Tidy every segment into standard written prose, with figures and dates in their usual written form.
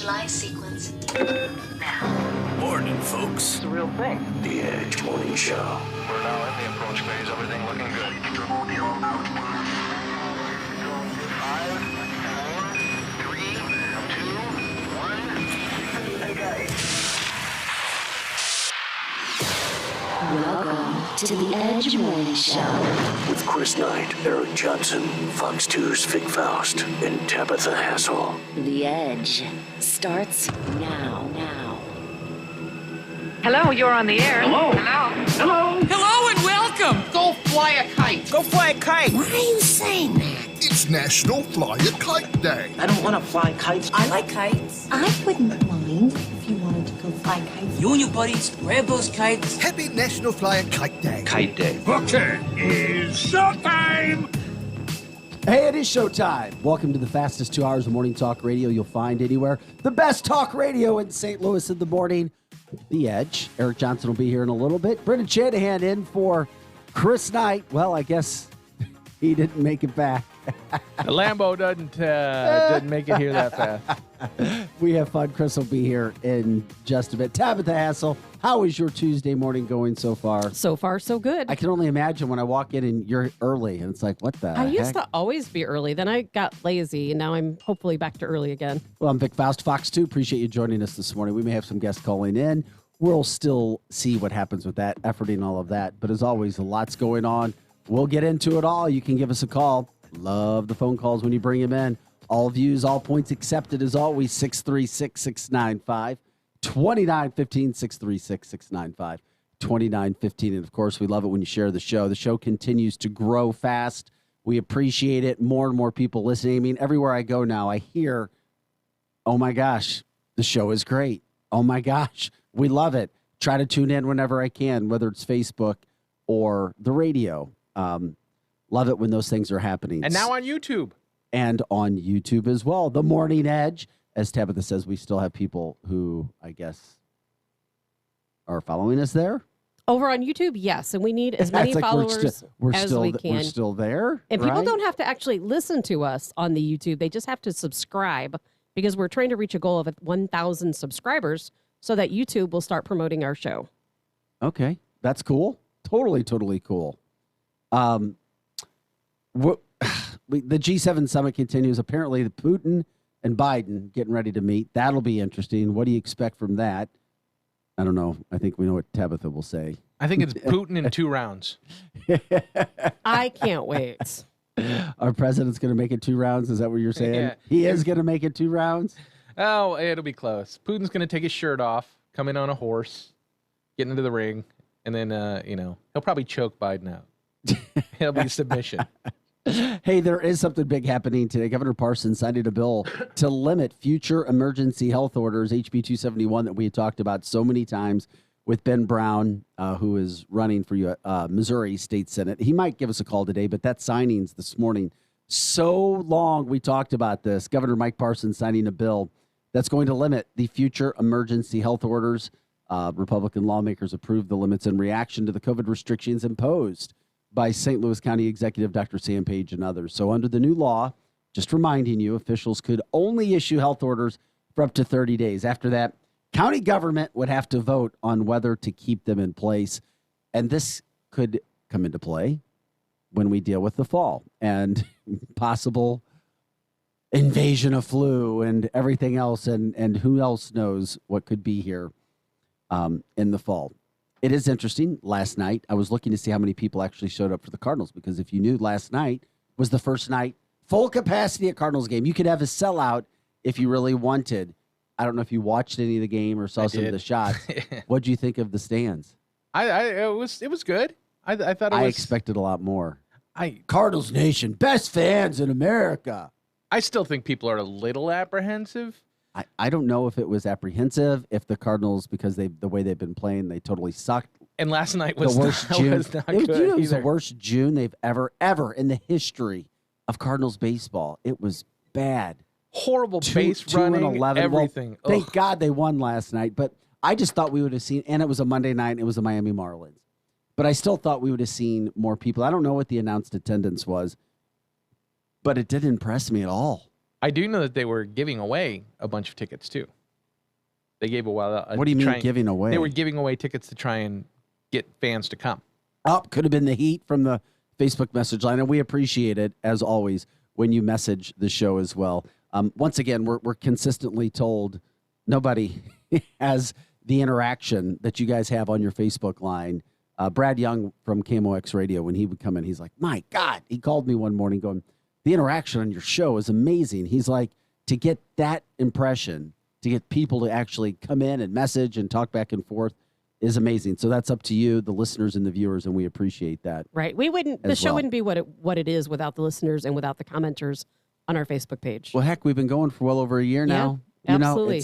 Fly sequence now. Morning, folks. It's a real thing. The Edge Morning Show. We're now in the approach phase. Everything looking good. 5, 4, 3, 2, 1. Okay. Welcome to the Edge Morning Show. With Chris Knight, Eric Johnson, Fox 2's Faust, and Tabitha Hassell. The Edge starts now. Hello, you're on the air. Hello. Hello. Hello and welcome. Go fly a kite. Go fly a kite. Why are you saying that? It's National Fly a Kite Day. I don't want to fly kites. I like kites. I wouldn't mind if you wanted to go fly kites. You and your buddies grab those kites. Happy National Fly a Kite Day. Kite day. Okay, it's showtime! Hey, it is showtime. Welcome to the fastest 2 hours of morning talk radio you'll find anywhere. The best talk radio in St. Louis in the morning. The Edge. Eric Johnson will be here in a little bit. Brendan Shanahan in for Chris Knight. Well, I guess he didn't make it back. The Lambo didn't make it here that fast. We have fun. Chris will be here in just a bit. Tabitha Hassell, how is your Tuesday morning going so far? So far, so good. I can only imagine when I walk in and you're early, and it's like, what the I heck? used to always be early. Then I got lazy, and now I'm hopefully back to early again. Well, I'm Vic Faust, Fox 2. Appreciate you joining us this morning. We may have some guests calling in. We'll still see what happens with that, efforting all of that. But as always, lots going on. We'll get into it all. You can give us a call. Love the phone calls when you bring them in. All views, all points accepted as always. 636-695-2915, 636-695-2915. And, of course, we love it when you share the show. The show continues to grow fast. We appreciate it. More and more people listening. I mean, everywhere I go now, I hear, oh, my gosh, the show is great. Oh, my gosh, we love it. Try to tune in whenever I can, whether it's Facebook or the radio. Love it when those things are happening. And now on YouTube. And on YouTube as well. The Morning Edge. As Tabitha says, we still have people who, I guess, are following us there. Over on YouTube, yes. And we need as many It's like followers as we can. We're still there. And people right? don't have to actually listen to us on the YouTube. They just have to subscribe because we're trying to reach a goal of 1,000 subscribers so that YouTube will start promoting our show. Okay. That's cool. Totally cool. The G7 summit continues. Apparently, the Putin and Biden getting ready to meet. That'll be interesting. What do you expect from that? I don't know. I think we know what Tabitha will say. I think it's Putin in 2 rounds. I can't wait. Our president's going to make it 2 rounds. Is that what you're saying? Yeah. He is going to make it 2 rounds? Oh, it'll be close. Putin's going to take his shirt off, come in on a horse, get into the ring, and then, he'll probably choke Biden out. It'll be submission. Hey, there is something big happening today. Governor Parsons signed a bill to limit future emergency health orders, HB 271, that we had talked about so many times with Ben Brown, who is running for Missouri State Senate. He might give us a call today, but that signing's this morning. So long we talked about this. Governor Mike Parsons signing a bill that's going to limit the future emergency health orders. Republican lawmakers approved the limits in reaction to the COVID restrictions imposed by St. Louis County Executive Dr. Sam Page and others. So under the new law, just reminding you, officials could only issue health orders for up to 30 days. After that, county government would have to vote on whether to keep them in place. And this could come into play when we deal with the fall and possible invasion of flu and everything else. And who else knows what could be here in the fall. It is interesting. Last night, I was looking to see how many people actually showed up for the Cardinals, because if you knew, last night was the first night, full capacity at Cardinals game. You could have a sellout if you really wanted. I don't know if you watched any of the game or saw some of the shots. What did you think of the stands? It was good. I thought it was. I expected a lot more. Cardinals Nation, best fans in America. I still think people are a little apprehensive. I don't know if it was apprehensive, if the Cardinals, because the way they've been playing, they totally sucked. And last night was the worst June. Was not good. It was the worst June they've ever in the history of Cardinals baseball. It was bad. Horrible base running, 2-11. everything. Well, thank God they won last night. But I just thought we would have seen, and it was a Monday night, and it was the Miami Marlins. But I still thought we would have seen more people. I don't know what the announced attendance was, but it didn't impress me at all. I do know that they were giving away a bunch of tickets, too. They gave away. What do you mean giving away? They were giving away tickets to try and get fans to come. Oh, could have been the heat from the Facebook message line, and we appreciate it as always when you message the show as well. Once again, we're consistently told nobody has the interaction that you guys have on your Facebook line. Brad Young from KMOX Radio, when he would come in, he's like, my God, he called me one morning going, the interaction on your show is amazing. He's like, to get that impression, to get people to actually come in and message and talk back and forth is amazing. So that's up to you, the listeners and the viewers, and we appreciate that. Right. We wouldn't, the show wouldn't be what it is without the listeners and without the commenters on our Facebook page. Well, heck, we've been going for well over a year now. Yeah, absolutely.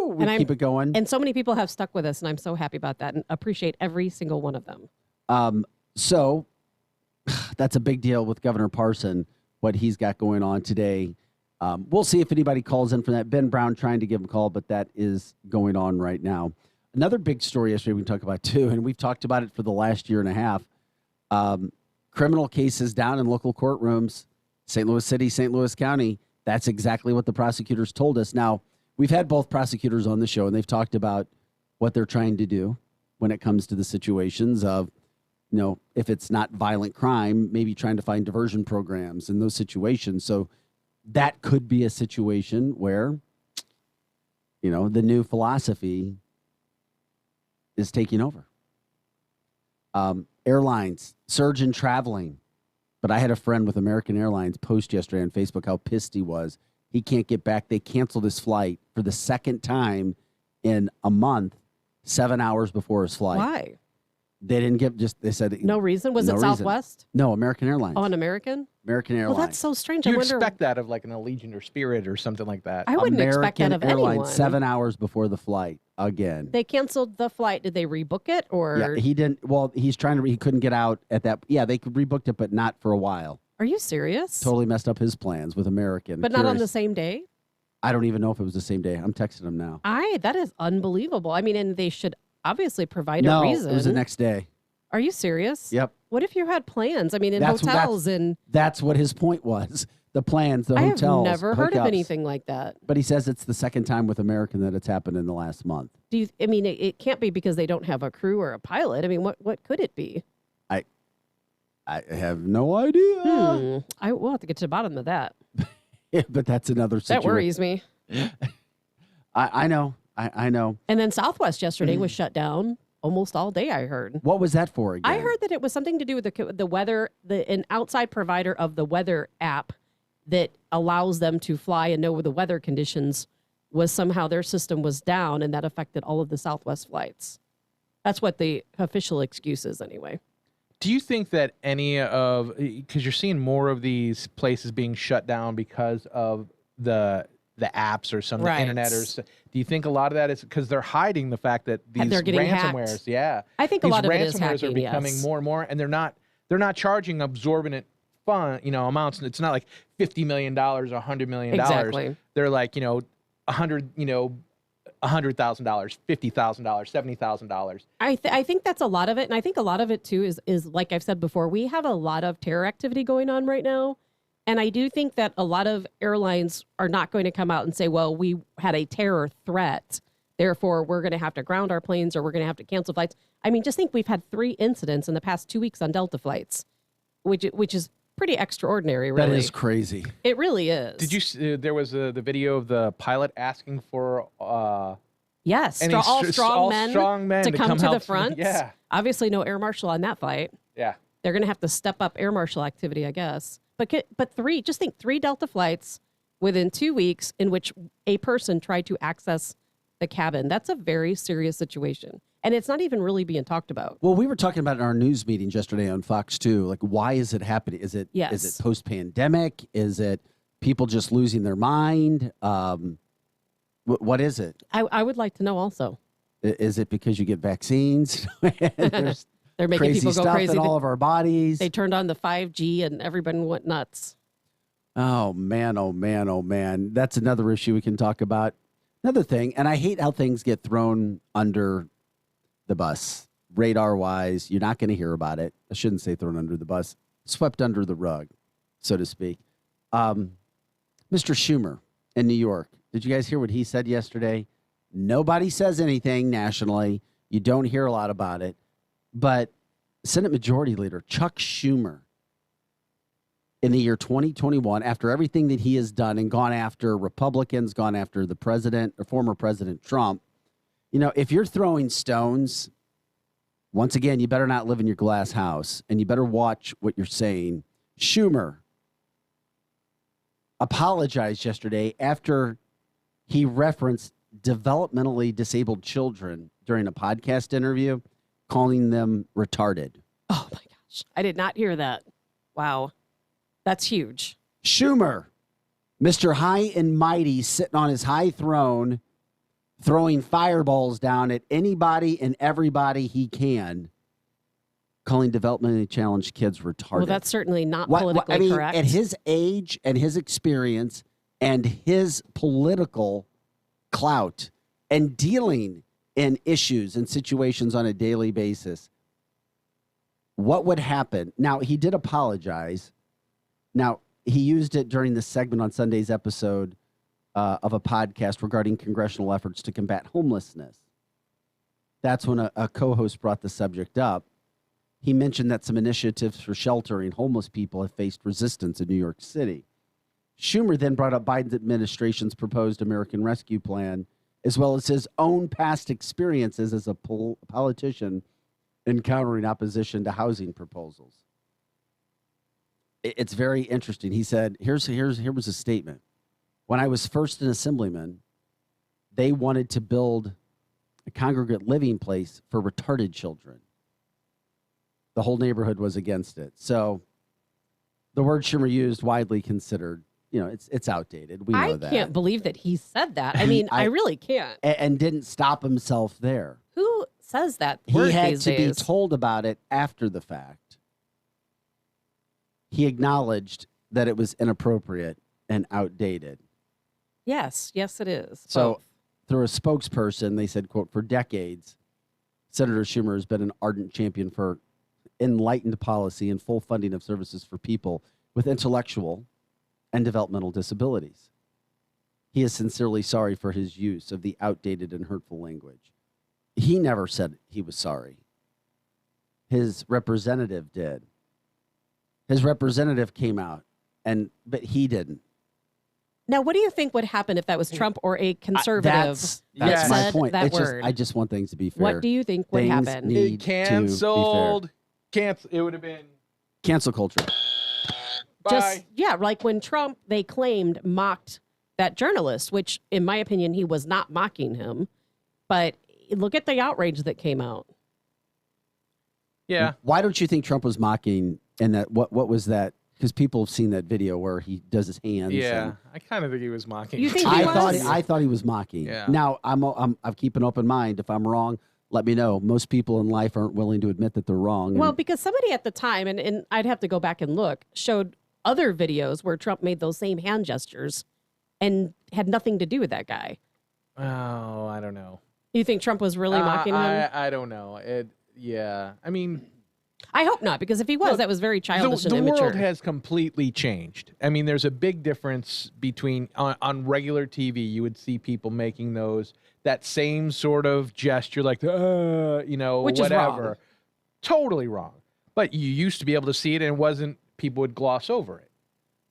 We keep it going. And so many people have stuck with us, and I'm so happy about that and appreciate every single one of them. So that's a big deal with Governor Parson, what he's got going on today. We'll see if anybody calls in from that. Ben Brown trying to give him a call, but that is going on right now. Another big story yesterday we can talk about too, and we've talked about it for the last year and a half. Criminal cases down in local courtrooms, St. Louis City, St. Louis County. That's exactly what the prosecutors told us. Now, we've had both prosecutors on the show, and they've talked about what they're trying to do when it comes to the situations of, you know, if it's not violent crime, maybe trying to find diversion programs in those situations. So that could be a situation where, you know, the new philosophy is taking over. Airlines, surge in traveling. But I had a friend with American Airlines post yesterday on Facebook how pissed he was. He can't get back. They canceled his flight for the second time in a month, 7 hours before his flight. Why? They didn't give they said no reason. Was it Southwest? No, American Airlines. Oh, an American? American Airlines. Well, that's so strange. You I wonder, expect that of like an Allegiant or Spirit or something like that. I wouldn't American expect that of Airlines, anyone. 7 hours before the flight again. They canceled the flight. Did they rebook it or? Yeah, he didn't. Well, he's trying to. He couldn't get out at that. Yeah, they could rebooked it, but not for a while. Are you serious? Totally messed up his plans with American. But not on the same day? I don't even know if it was the same day. I'm texting him now. That is unbelievable. I mean, and they should obviously provide a reason. No, it was the next day. Are you serious? Yep. What if you had plans? I mean, in hotels and... That's what his point was. The plans, the hotels. I have never heard of anything like that. But he says it's the second time with American that it's happened in the last month. I mean, it can't be because they don't have a crew or a pilot. I mean, what could it be? I have no idea. I will have to get to the bottom of that. Yeah, but that's another situation. That worries me. I know. I know. And then Southwest yesterday was shut down almost all day, I heard. What was that for again? I heard that it was something to do with the weather, an outside provider of the weather app that allows them to fly and know the weather conditions was somehow their system was down, and that affected all of the Southwest flights. That's what the official excuse is anyway. Do you think that because you're seeing more of these places being shut down because of the apps or some of the internet do you think a lot of that is because they're hiding the fact that these ransomwares, I think a lot of it is hacking, are becoming more and more, and they're not charging absorbent amounts. It's not like $50 million or $100 million. Exactly. They're like, $100,000, $50,000, $70,000. I think that's a lot of it, and I think a lot of it too is like I've said before, we have a lot of terror activity going on right now, and I do think that a lot of airlines are not going to come out and say, "Well, we had a terror threat, therefore we're going to have to ground our planes or we're going to have to cancel flights." I mean, just think we've had 3 incidents in the past 2 weeks on Delta flights, which is pretty extraordinary. Really, that is crazy. It really is. Did you? There was the video of the pilot asking for. Yes, all strong men to come to the front. Yeah. Obviously, no air marshal on that flight. Yeah. They're going to have to step up air marshal activity, I guess. But 3, just think 3 Delta flights within 2 weeks in which a person tried to access the cabin. That's a very serious situation. And it's not even really being talked about. Well, we were talking about in our news meetings yesterday on Fox 2. Like, why is it happening? Is it post-pandemic? Is it people just losing their mind? What is it? I would like to know also. Is it because you get vaccines? They're making crazy people go stuff crazy in all of our bodies. They turned on the 5G and everybody went nuts. Oh, man, oh, man, oh, man. That's another issue we can talk about. Another thing, and I hate how things get thrown under the bus. Radar-wise, you're not going to hear about it. I shouldn't say thrown under the bus. Swept under the rug, so to speak. Mr. Schumer in New York. Did you guys hear what he said yesterday? Nobody says anything nationally. You don't hear a lot about it. But Senate Majority Leader Chuck Schumer, in the year 2021, after everything that he has done and gone after Republicans, gone after the president or former President Trump, if you're throwing stones, once again, you better not live in your glass house and you better watch what you're saying. Schumer apologized yesterday after he referenced developmentally disabled children during a podcast interview, calling them retarded. Oh, my gosh. I did not hear that. Wow. That's huge. Schumer, Mr. High and Mighty, sitting on his high throne, throwing fireballs down at anybody and everybody he can, calling developmentally challenged kids retarded. Well, that's certainly not politically correct. At his age and his experience and his political clout and dealing in issues and situations on a daily basis, what would happen? Now, he did apologize. Now, he used it during the segment on Sunday's episode of a podcast regarding congressional efforts to combat homelessness. That's when a co-host brought the subject up. He mentioned that some initiatives for sheltering homeless people have faced resistance in New York City. Schumer then brought up Biden's administration's proposed American Rescue Plan, as well as his own past experiences as a politician encountering opposition to housing proposals. It's very interesting. He said, here was a statement. When I was first an assemblyman, they wanted to build a congregate living place for retarded children. The whole neighborhood was against it. So the word Schumer used, widely considered, it's outdated. We know that. I can't believe that he said that. I mean, I really can't. And didn't stop himself there. Who says that He word had these to days? be told about it after the fact. He acknowledged that it was inappropriate and outdated. Yes, it is. So Both. through a spokesperson, they said, quote, for decades, Senator Schumer has been an ardent champion for enlightened policy and full funding of services for people with intellectual and developmental disabilities. He is sincerely sorry for his use of the outdated and hurtful language. He never said he was sorry. His representative did. His representative came out, but he didn't. Now, what do you think would happen if that was Trump or a conservative That's that my said point. that It's word? I just want things to be fair. What do you think would Things happen? need Canceled. It would have been cancel culture. bye. Like when Trump, they claimed, mocked that journalist, which in my opinion, he was not mocking him. But look at the outrage that came out. Yeah. Why don't you think Trump was mocking? And that what was that? Because people have seen that video where he does his hands. Yeah. I kind of think he was mocking. You think I was? thought he was mocking. Yeah. Now I keep an open mind. If I'm wrong, let me know. Most people in life aren't willing to admit that they're wrong. Well, because somebody at the time, and I'd have to go back and look, showed other videos where Trump made those same hand gestures and had nothing to do with that guy. Oh, I don't know. You think Trump was really mocking him? I don't know. Yeah. I mean, I hope not, because if he was, that was very childish the and immature. world has completely changed. I mean, there's a big difference between on regular TV, you would see people making that same sort of gesture, like, Which whatever. is wrong. Totally wrong. But you used to be able to see it, and people would gloss over it.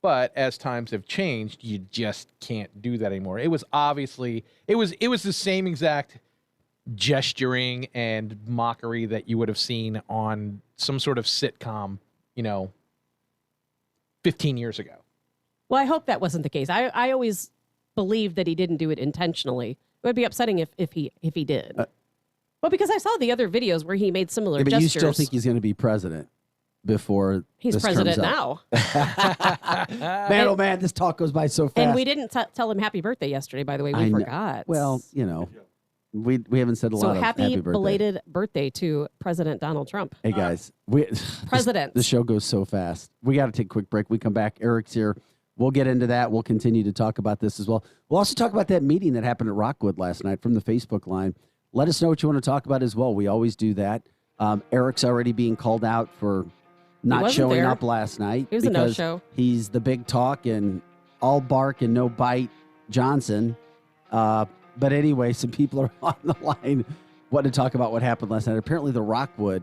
But as times have changed, you just can't do that anymore. It was obviously it was the same exact gesturing and mockery that you would have seen on some sort of sitcom, 15 years ago. Well, I hope that wasn't the case. I always believed that he didn't do it intentionally. It would be upsetting if he did. Well, because I saw the other videos where he made similar but gestures. you still think he's going to be president before He's this president comes up. now. Man, oh man, this talk goes by so fast. And we didn't tell him happy birthday yesterday, by the way. We forgot. Well, we haven't said a so lot of happy birthday. belated birthday to President Donald Trump. Hey guys, President. The show goes so fast. We got to take a quick break. We come back. Eric's here. We'll get into that. We'll continue to talk about this as well. We'll also talk about that meeting that happened at Rockwood last night from the Facebook line. Let us know what you want to talk about as well. We always do that. Eric's already being called out for not showing up last night. It was a no-show. He's the big talk and all bark and no bite Johnson. But anyway, some people are on the line wanting to talk about what happened last night. Apparently, the Rockwood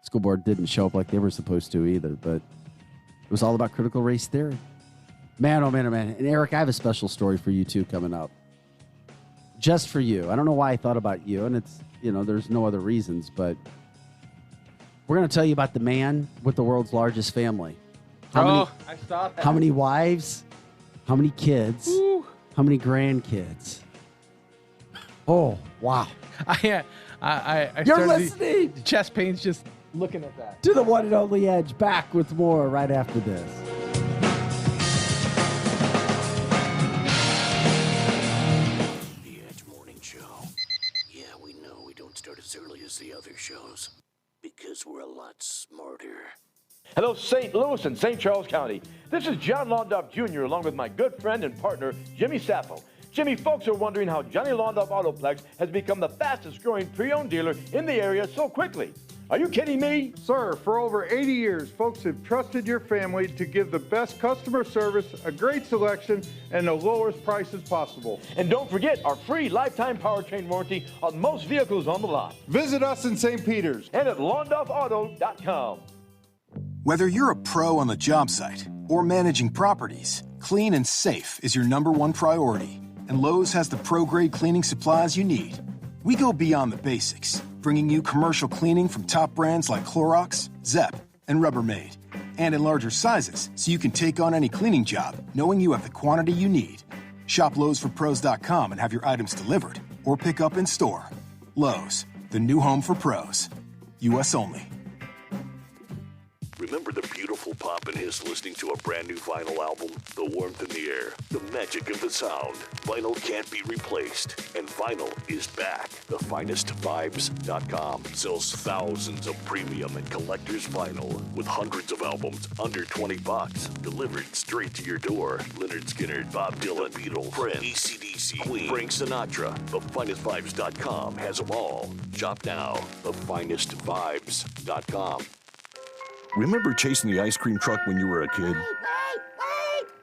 school board didn't show up like they were supposed to either, but it was all about critical race theory. Man, oh man, oh man. And Eric, I have a special story for you too coming up. Just for you. I don't know why I thought about you, and it's, there's no other reasons, but we're going to tell you about the man with the world's largest family. I saw that. How many wives? How many kids? Ooh. How many grandkids? Oh, wow. I You're started listening the chest pains just looking at that. to the one and only Edge. Back with more right after this. The Edge Morning Show. Yeah, we know we don't start as early as the other shows because we're a lot smarter. Hello, St. Louis and St. Charles County. This is John Londoff Jr. along with my good friend and partner, Jimmy Sappho. Jimmy, folks are wondering how Johnny Londoff Autoplex has become the fastest growing pre-owned dealer in the area so quickly. Are you kidding me? Sir, for over 80 years, folks have trusted your family to give the best customer service, a great selection, and the lowest prices possible. And don't forget our free lifetime powertrain warranty on most vehicles on the lot. Visit us in St. Peters and at londoffauto.com. Whether you're a pro on the job site or managing properties, clean and safe is your #1 priority. And Lowe's has the pro-grade cleaning supplies you need. We go beyond the basics, bringing you commercial cleaning from top brands like Clorox, Zep, and Rubbermaid. And in larger sizes, so you can take on any cleaning job, knowing you have the quantity you need. Shop Lowe'sForPros.com and have your items delivered, or pick up in store. Lowe's, the new home for pros. U.S. only. Remember the beautiful pop and hiss listening to a brand new vinyl album? The warmth in the air, the magic of the sound. Vinyl can't be replaced, and vinyl is back. TheFinestVibes.com sells thousands of premium and collector's vinyl with hundreds of albums under $20, delivered straight to your door. Lynyrd Skynyrd, Bob Dylan, Beatles, Prince, AC/DC, Queen, Frank Sinatra. TheFinestVibes.com has them all. Shop now. TheFinestVibes.com. Remember chasing the ice cream truck when you were a kid?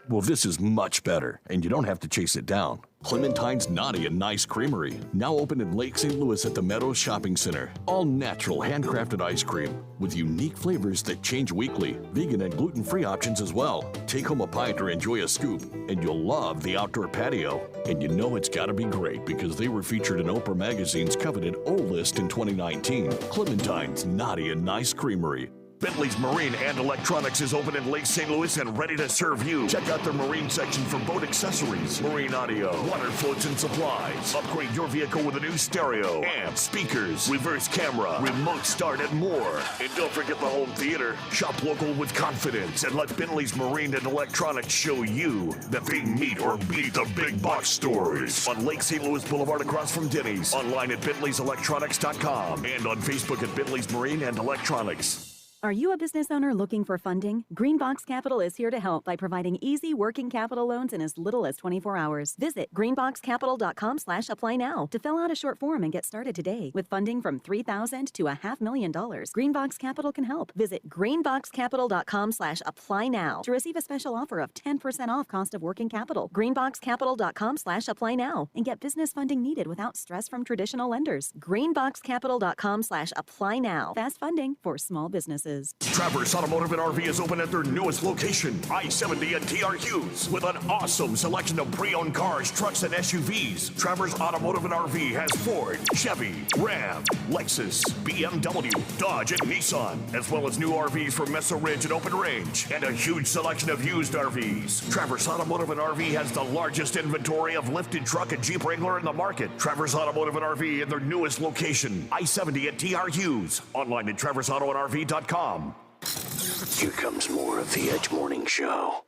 Well, this is much better, and you don't have to chase it down. Clementine's Naughty and Nice Creamery, now open in Lake St. Louis at the Meadows Shopping Center. All natural, handcrafted ice cream with unique flavors that change weekly. Vegan and gluten-free options as well. Take home a pint or enjoy a scoop, and you'll love the outdoor patio. And you know it's gotta be great because they were featured in Oprah Magazine's coveted O List in 2019. Clementine's Naughty and Nice Creamery. Bentley's Marine and Electronics is open in Lake St. Louis and ready to serve you. Check out their marine section for boat accessories, marine audio, water floats and supplies. Upgrade your vehicle with a new stereo, amp, speakers, reverse camera, remote start, and more. And don't forget the home theater. Shop local with confidence and let Bentley's Marine and Electronics show you that they meet or beat the big box stores. On Lake St. Louis Boulevard across from Denny's. Online at Bentley'sElectronics.com and on Facebook at Bentley's Marine and Electronics. Are you a business owner looking for funding? Greenbox Capital is here to help by providing easy working capital loans in as little as 24 hours. Visit greenboxcapital.com/apply now to fill out a short form and get started today. With funding from $3,000 to $500,000, Greenbox Capital can help. Visit greenboxcapital.com/apply now to receive a special offer of 10% off cost of working capital. Greenboxcapital.com/apply now and get business funding needed without stress from traditional lenders. Greenboxcapital.com/apply now. Fast funding for small businesses. Travers Automotive and RV is open at their newest location, I-70 at TR Hughes, with an awesome selection of pre-owned cars, trucks, and SUVs. Travers Automotive and RV has Ford, Chevy, Ram, Lexus, BMW, Dodge, and Nissan, as well as new RVs from Mesa Ridge and Open Range, and a huge selection of used RVs. Travers Automotive and RV has the largest inventory of lifted truck and Jeep Wrangler in the market. Travers Automotive and RV in their newest location, I-70 at TR Hughes. Online at TraversAutoandRV.com. Here comes more of the Edge Morning Show.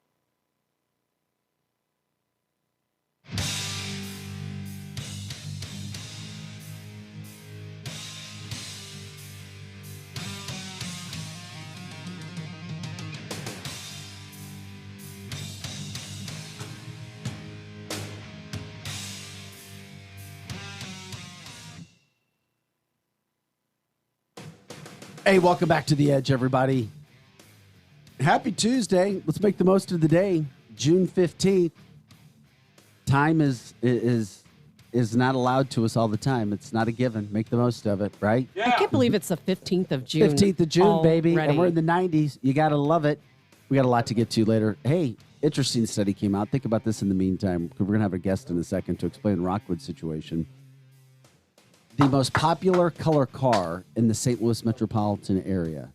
Hey, welcome back to The Edge, everybody. Happy Tuesday. Let's make the most of the day. June 15th. Time is is not allowed to us all the time. It's not a given. Make the most of it, right? I can't believe it's the 15th of June. 15th of June, baby. already. And we're in the 90s. You got to love it. We got a lot to get to later. Hey, interesting study came out. Think about this in the meantime, because we're going to have a guest in a second to explain Rockwood's situation. The most popular color car in the St. Louis metropolitan area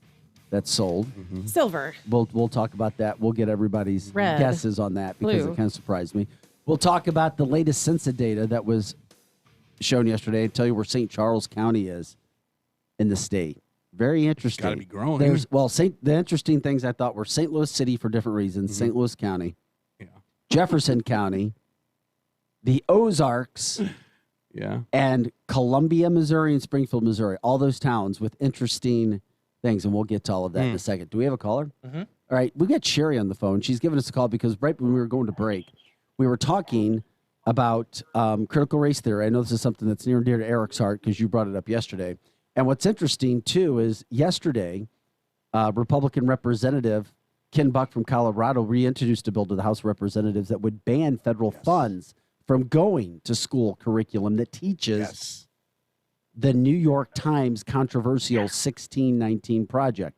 that's sold. Silver. We'll talk about that. We'll get everybody's Red. guesses on that because Blue. it kind of surprised me. We'll talk about the latest census data that was shown yesterday and tell you where St. Charles County is in the state. Very interesting. Got to be growing. The interesting things I thought were St. Louis City for different reasons, St. Louis County, Jefferson County, the Ozarks, and Columbia, Missouri, and Springfield, Missouri. All those towns with interesting things, and we'll get to all of that in a second. Do we have a caller? All right, we got Sherry on the phone. She's giving us a call because right when we were going to break, we were talking about critical race theory. I know this is something that's near and dear to Eric's heart because you brought it up yesterday. And what's interesting, too, is yesterday, Republican Representative Ken Buck from Colorado reintroduced a bill to the House of Representatives that would ban federal funds from going to school curriculum that teaches the New York Times controversial 1619 project.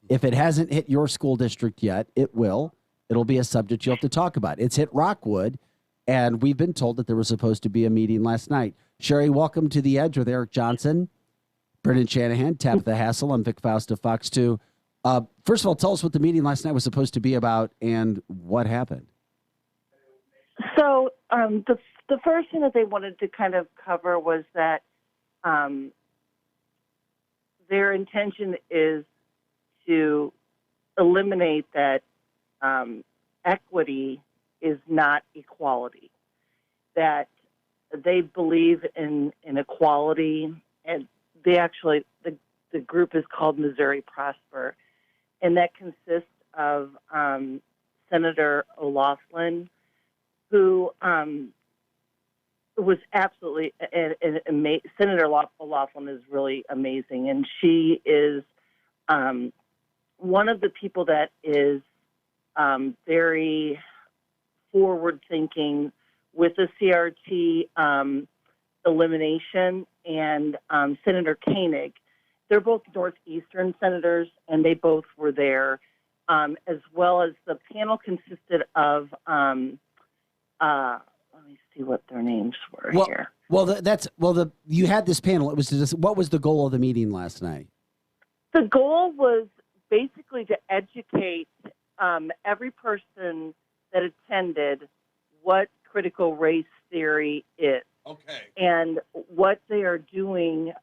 If it hasn't hit your school district yet, it will. It'll be a subject you'll have to talk about. It's hit Rockwood, and we've been told that there was supposed to be a meeting last night. Sherry, welcome to The Edge with Eric Johnson, Brendan Shanahan, Tabitha Hassell. I'm Vic Faust of Fox 2. First of all, tell us what the meeting last night was supposed to be about and what happened. So the first thing that they wanted to kind of cover was that their intention is to eliminate that equity is not equality, that they believe in equality, and they actually, the group is called Missouri Prosper, and that consists of Senator O'Laughlin, who was absolutely Senator O'Laughlin is really amazing, and she is one of the people that is very forward-thinking with the CRT elimination, and Senator Koenig. They're both Northeastern senators, and they both were there, as well as the panel consisted of, let me see what their names were here. Well, you had this panel. It was what was the goal of the meeting last night? The goal was basically to educate every person that attended what critical race theory is. Okay. And what they are doing,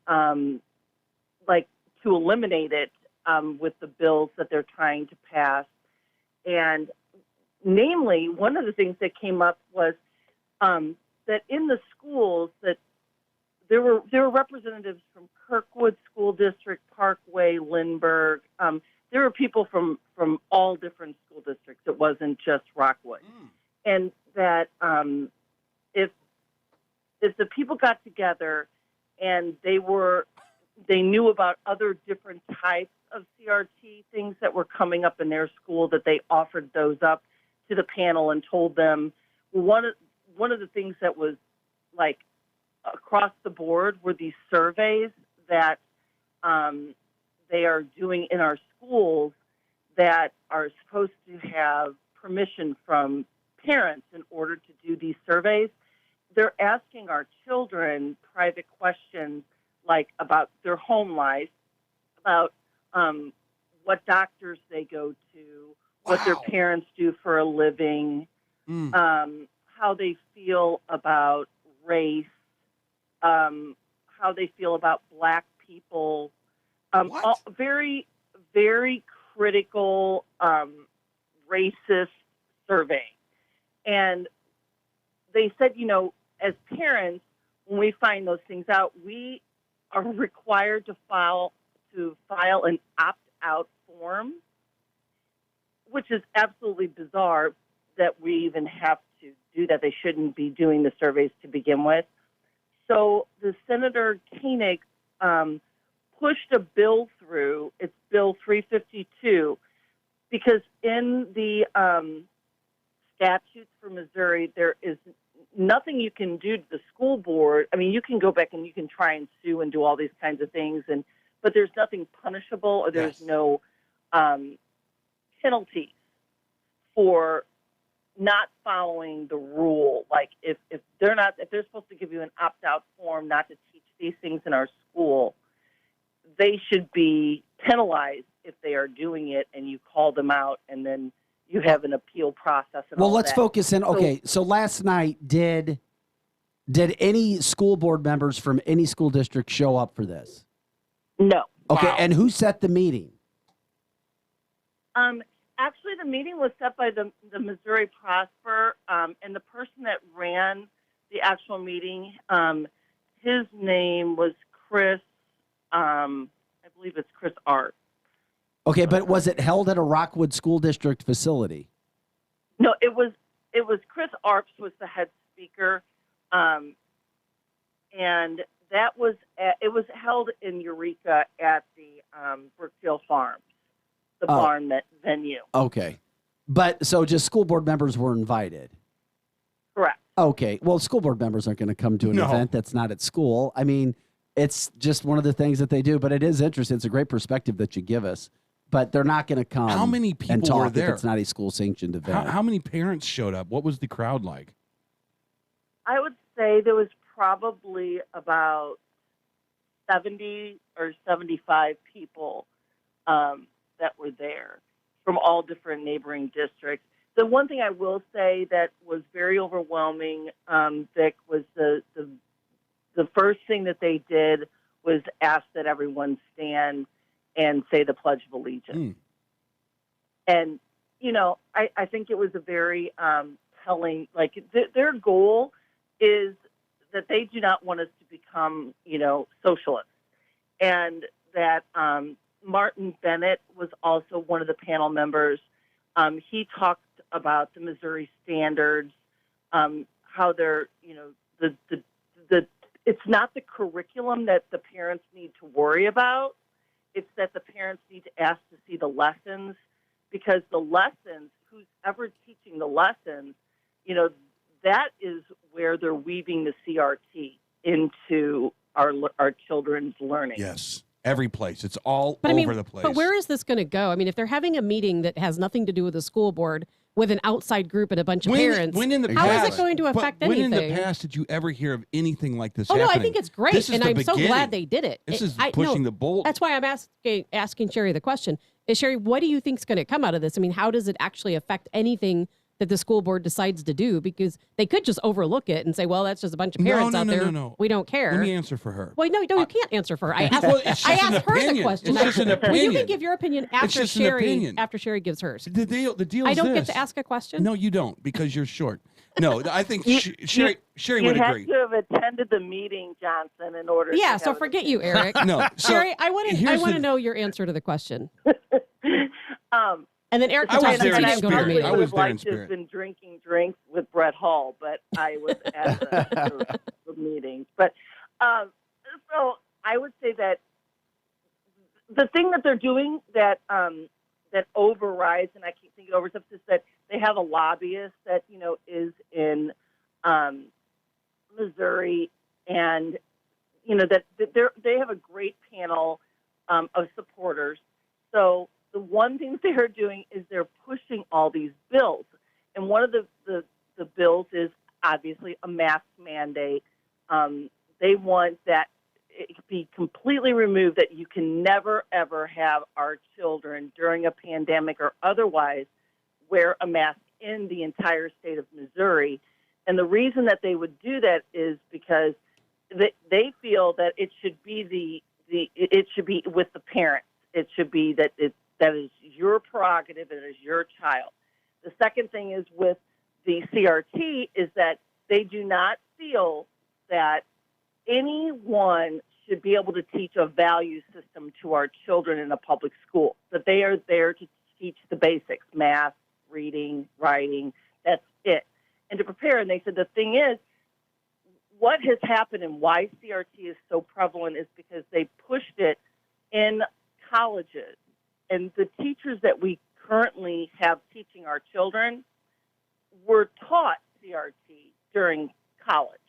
like to eliminate it with the bills that they're trying to pass. And namely, one of the things that came up was that in the schools that there were representatives from Kirkwood School District, Parkway, Lindbergh. There were people from all different school districts. It wasn't just Rockwood. And that if the people got together and they knew about other different types of CRT things that were coming up in their school, that they offered those up to the panel and told them one of the things that was like across the board were these surveys that they are doing in our schools that are supposed to have permission from parents in order to do these surveys. They're asking our children private questions like about their home life, about what doctors they go to, what their parents do for a living, how they feel about race, how they feel about black people. Very, very critical racist survey. And they said, as parents, when we find those things out, we are required to file an opt-out form, which is absolutely bizarre that we even have to do that. They shouldn't be doing the surveys to begin with. So the Senator Koenig pushed a bill through. It's Bill 352, because in the statutes for Missouri, there is nothing you can do to the school board. I mean, you can go back and you can try and sue and do all these kinds of things, but there's nothing punishable, or there's no penalties for not following the rule. Like if they're supposed to give you an opt-out form not to teach these things in our school, they should be penalized if they are doing it, and you call them out, and then you have an appeal process. And well, all let's that. focus in. Okay, so last night, did any school board members from any school district show up for this? No. Okay, Wow. and who set the meeting? Actually, the meeting was set by the Missouri Prosper, and the person that ran the actual meeting, his name was Chris. I believe it's Chris Art. Okay, but was it held at a Rockwood School District facility? No, it was Chris Arps was the head speaker, and that was it was held in Eureka at the Brookfield Farms, the barn venue. Okay, but so just school board members were invited. Correct. Okay, well, school board members aren't going to come to an event that's not at school. I mean, it's just one of the things that they do, but it is interesting. It's a great perspective that you give us. But they're not going to come. How many people and talk were there? If it's not a school-sanctioned event. How many parents showed up? What was the crowd like? I would say there was probably about 70 or 75 people that were there from all different neighboring districts. The one thing I will say that was very overwhelming, Vic, was the first thing that they did was ask that everyone stand and say the Pledge of Allegiance. And, I think it was a very telling, like their goal is that they do not want us to become, socialists. And that Martin Bennett was also one of the panel members. He talked about the Missouri standards, how they're, it's not the curriculum that the parents need to worry about. It's that the parents need to ask to see the lessons, because the lessons, who's ever teaching the lessons, that is where they're weaving the CRT into our children's learning. Yes, every place. It's all But over the place. But where is this going to go? I mean, if they're having a meeting that has nothing to do with the school board, with an outside group and a bunch of parents, when in the how past, is it going to affect anything? When in the past did you ever hear of anything like this Oh, happening? no, I think it's great, This is and the I'm so beginning. glad they did it. This is pushing the bolt. That's why I'm asking Sherry the question. Sherry, what do you think is going to come out of this? I mean, how does it actually affect anything that the school board decides to do? Because they could just overlook it and say, well, that's just a bunch of parents out there. No. We don't care. Let me answer for her. Well, no, you can't answer for her. I asked, Well, it's just I an asked her the opinion. question. It's just an Well, you opinion. can give your opinion after just an Sherry opinion. after Sherry gives hers. The deal I is don't this. get to ask a question? No, you don't, because you're short. No, I think Sherry You would had agree. to have attended the meeting, Johnson, in order. Yeah, to so have forget you, Eric. No, so Sherry, I want here's to the- know your answer to the question. And then Eric I was can there tell in us he didn't go to the spirit. meeting. I was would there in like to have spirit. been drinking drinks with Brett Hall, but I was at the meetings. But so I would say that the thing that they're doing that overrides, and I keep thinking over stuff, is that they have a lobbyist that is in Missouri, and that they have a great panel of supporters. So the one thing they're doing is they're pushing all these bills. And one of the bills is obviously a mask mandate. They want that it be completely removed, that you can never, ever have our children during a pandemic or otherwise wear a mask in the entire state of Missouri. And the reason that they would do that is because they feel that it should be it should be with the parents. It should be that is your prerogative, it is your child. The second thing is with the CRT is that they do not feel that anyone should be able to teach a value system to our children in a public school, that they are there to teach the basics, math, reading, writing, that's it. And to prepare, and they said the thing is, what has happened and why CRT is so prevalent is because they pushed it in colleges. And the teachers that we currently have teaching our children were taught CRT during college.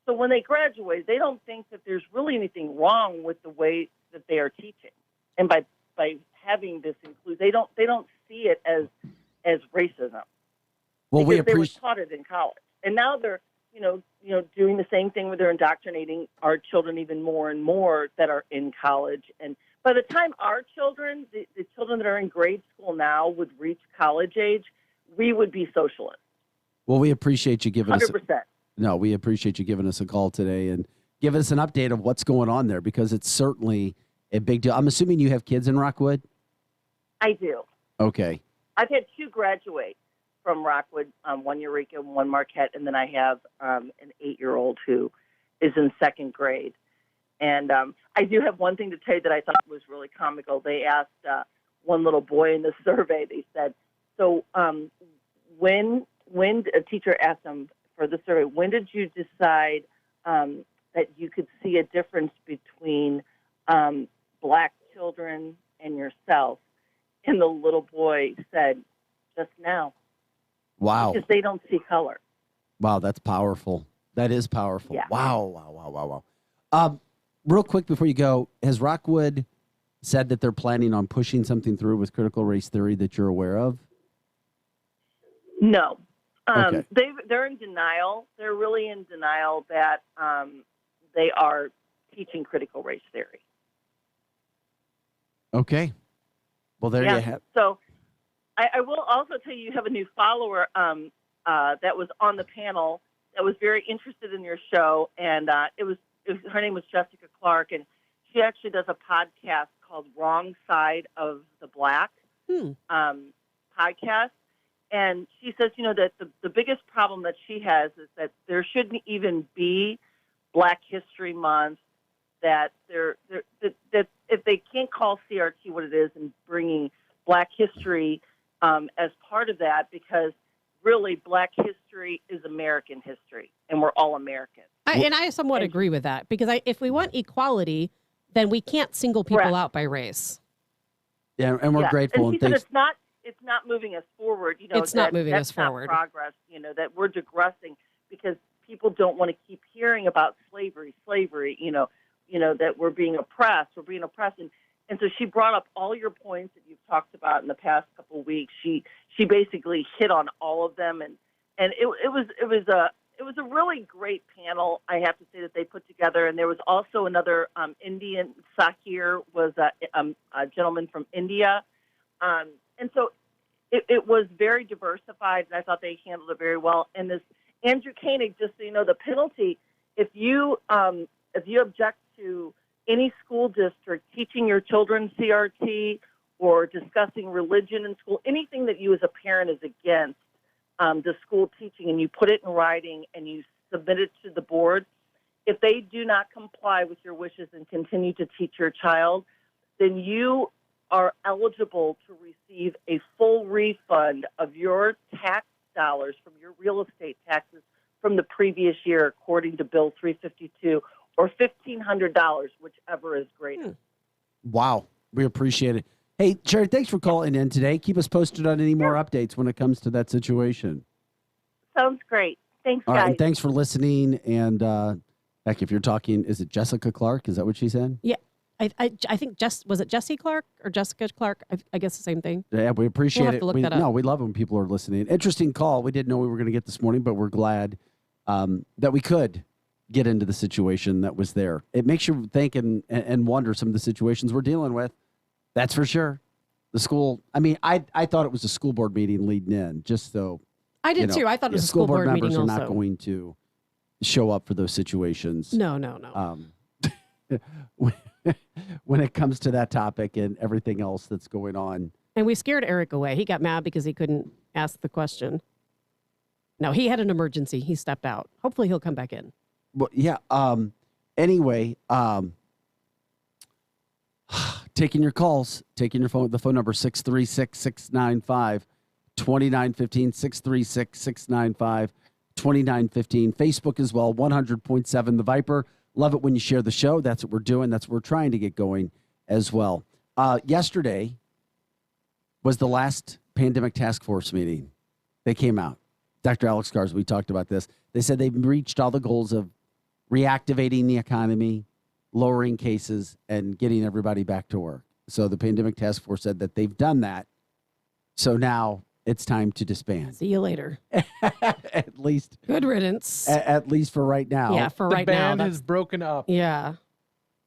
So when they graduate, they don't think that there's really anything wrong with the way that they are teaching. And by having this include, they don't see it as racism. Well, because they were taught it in college, and now they're doing the same thing where they're indoctrinating our children even more and more that are in college. And by the time our children, the children that are in grade school now, would reach college age, we would be socialists. Well, we appreciate you giving 100%. us. No, we appreciate you giving us a call today and giving us an update of what's going on there, because it's certainly a big deal. I'm assuming you have kids in Rockwood? I do. Okay. I've had 2 graduate from Rockwood, one Eureka and one Marquette, and then I have an 8-year-old who is in 2nd grade. And I do have one thing to tell you that I thought was really comical. They asked one little boy in the survey, they said, so when a teacher asked them for the survey, when did you decide that you could see a difference between black children and yourself? And the little boy said, just now. Wow. Because they don't see color. Wow, that's powerful. That is powerful. Yeah. Wow. Real quick before you go, has Rockwood said that they're planning on pushing something through with critical race theory that you're aware of? No. Okay. They're in denial. They're really in denial that they are teaching critical race theory. Okay. Well, there you have. So I will also tell you have a new follower that was on the panel that was very interested in your show, and her name was Jessica Clark, and she actually does a podcast called Wrong Side of the Black podcast. And she says, that the biggest problem that she has is that there shouldn't even be Black History Month, that that if they can't call CRT what it is and bringing Black history as part of that, because really Black history is American history, and we're all Americans. I somewhat agree with that, because if we want equality, then we can't single people out by race. Yeah, and we're grateful. And she said it's not moving us forward. It's not moving us forward. Not progress. That we're digressing because people don't want to keep hearing about slavery. That we're being oppressed. And so she brought up all your points that you've talked about in the past couple of weeks. She basically hit on all of them, and it was a really great panel, I have to say, that they put together. And there was also another Indian, Sakir was a gentleman from India, and so it was very diversified, and I thought they handled it very well. And this Andrew Koenig, just so you know, the penalty if you object to any school district teaching your children CRT or discussing religion in school, anything that you as a parent is against the school teaching, and you put it in writing and you submit it to the board, if they do not comply with your wishes and continue to teach your child, then you are eligible to receive a full refund of your tax dollars from your real estate taxes from the previous year, according to Bill 352, or $1,500, whichever is greater. Wow. We appreciate it. Hey, Sherry, thanks for calling in today. Keep us posted on any more updates when it comes to that situation. Sounds great. Thanks, All guys. right, and thanks for listening. And heck, if you're talking, is it Jessica Clark? Is that what she said? Yeah. I think was it Jessie Clark or Jessica Clark? I guess the same thing. Yeah, we appreciate We'll have it. to look that up. No, we love when people are listening. Interesting call. We didn't know we were going to get this morning, but we're glad that we could get into the situation that was there. It makes you think and wonder some of the situations we're dealing with. That's for sure. The school, I thought it was a school board meeting leading in, just so. I did too. I thought it was a school board members meeting are also. not going to show up for those situations. No. When it comes to that topic and everything else that's going on. And we scared Eric away. He got mad because he couldn't ask the question. No, he had an emergency. He stepped out. Hopefully he'll come back in. Well, yeah. Anyway, taking your calls, taking your phone, the phone number 636-695-2915, 636-695-2915. Facebook as well, 100.7 The Viper. Love it when you share the show. That's what we're doing. That's what we're trying to get going as well. Yesterday was the last pandemic task force meeting. They came out. Dr. Alex Cars, we talked about this. They said they've reached all the goals of reactivating the economy, lowering cases, and getting everybody back to work. So the pandemic task force said that they've done that. So now it's time to disband. See you later. At least. Good riddance. At least for right now. Yeah, for right the now. band has broken up. Yeah.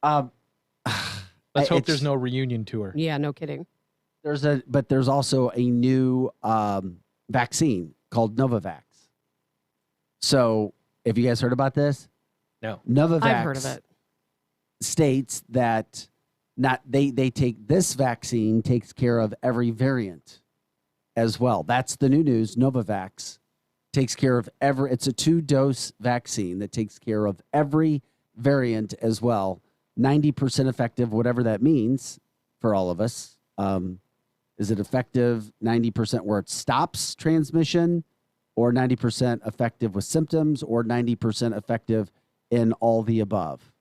Let's hope there's no reunion tour. Yeah, no kidding. But there's also a new vaccine called Novavax. So, have you guys heard about this? No. Novavax. I've heard of it. States that they take this vaccine takes care of every variant as well. That's the new news. Novavax takes care of it's a 2-dose vaccine that takes care of every variant as well. 90% effective, whatever that means for all of us. Is it effective 90% where it stops transmission, or 90% effective with symptoms, or 90% effective in all the above?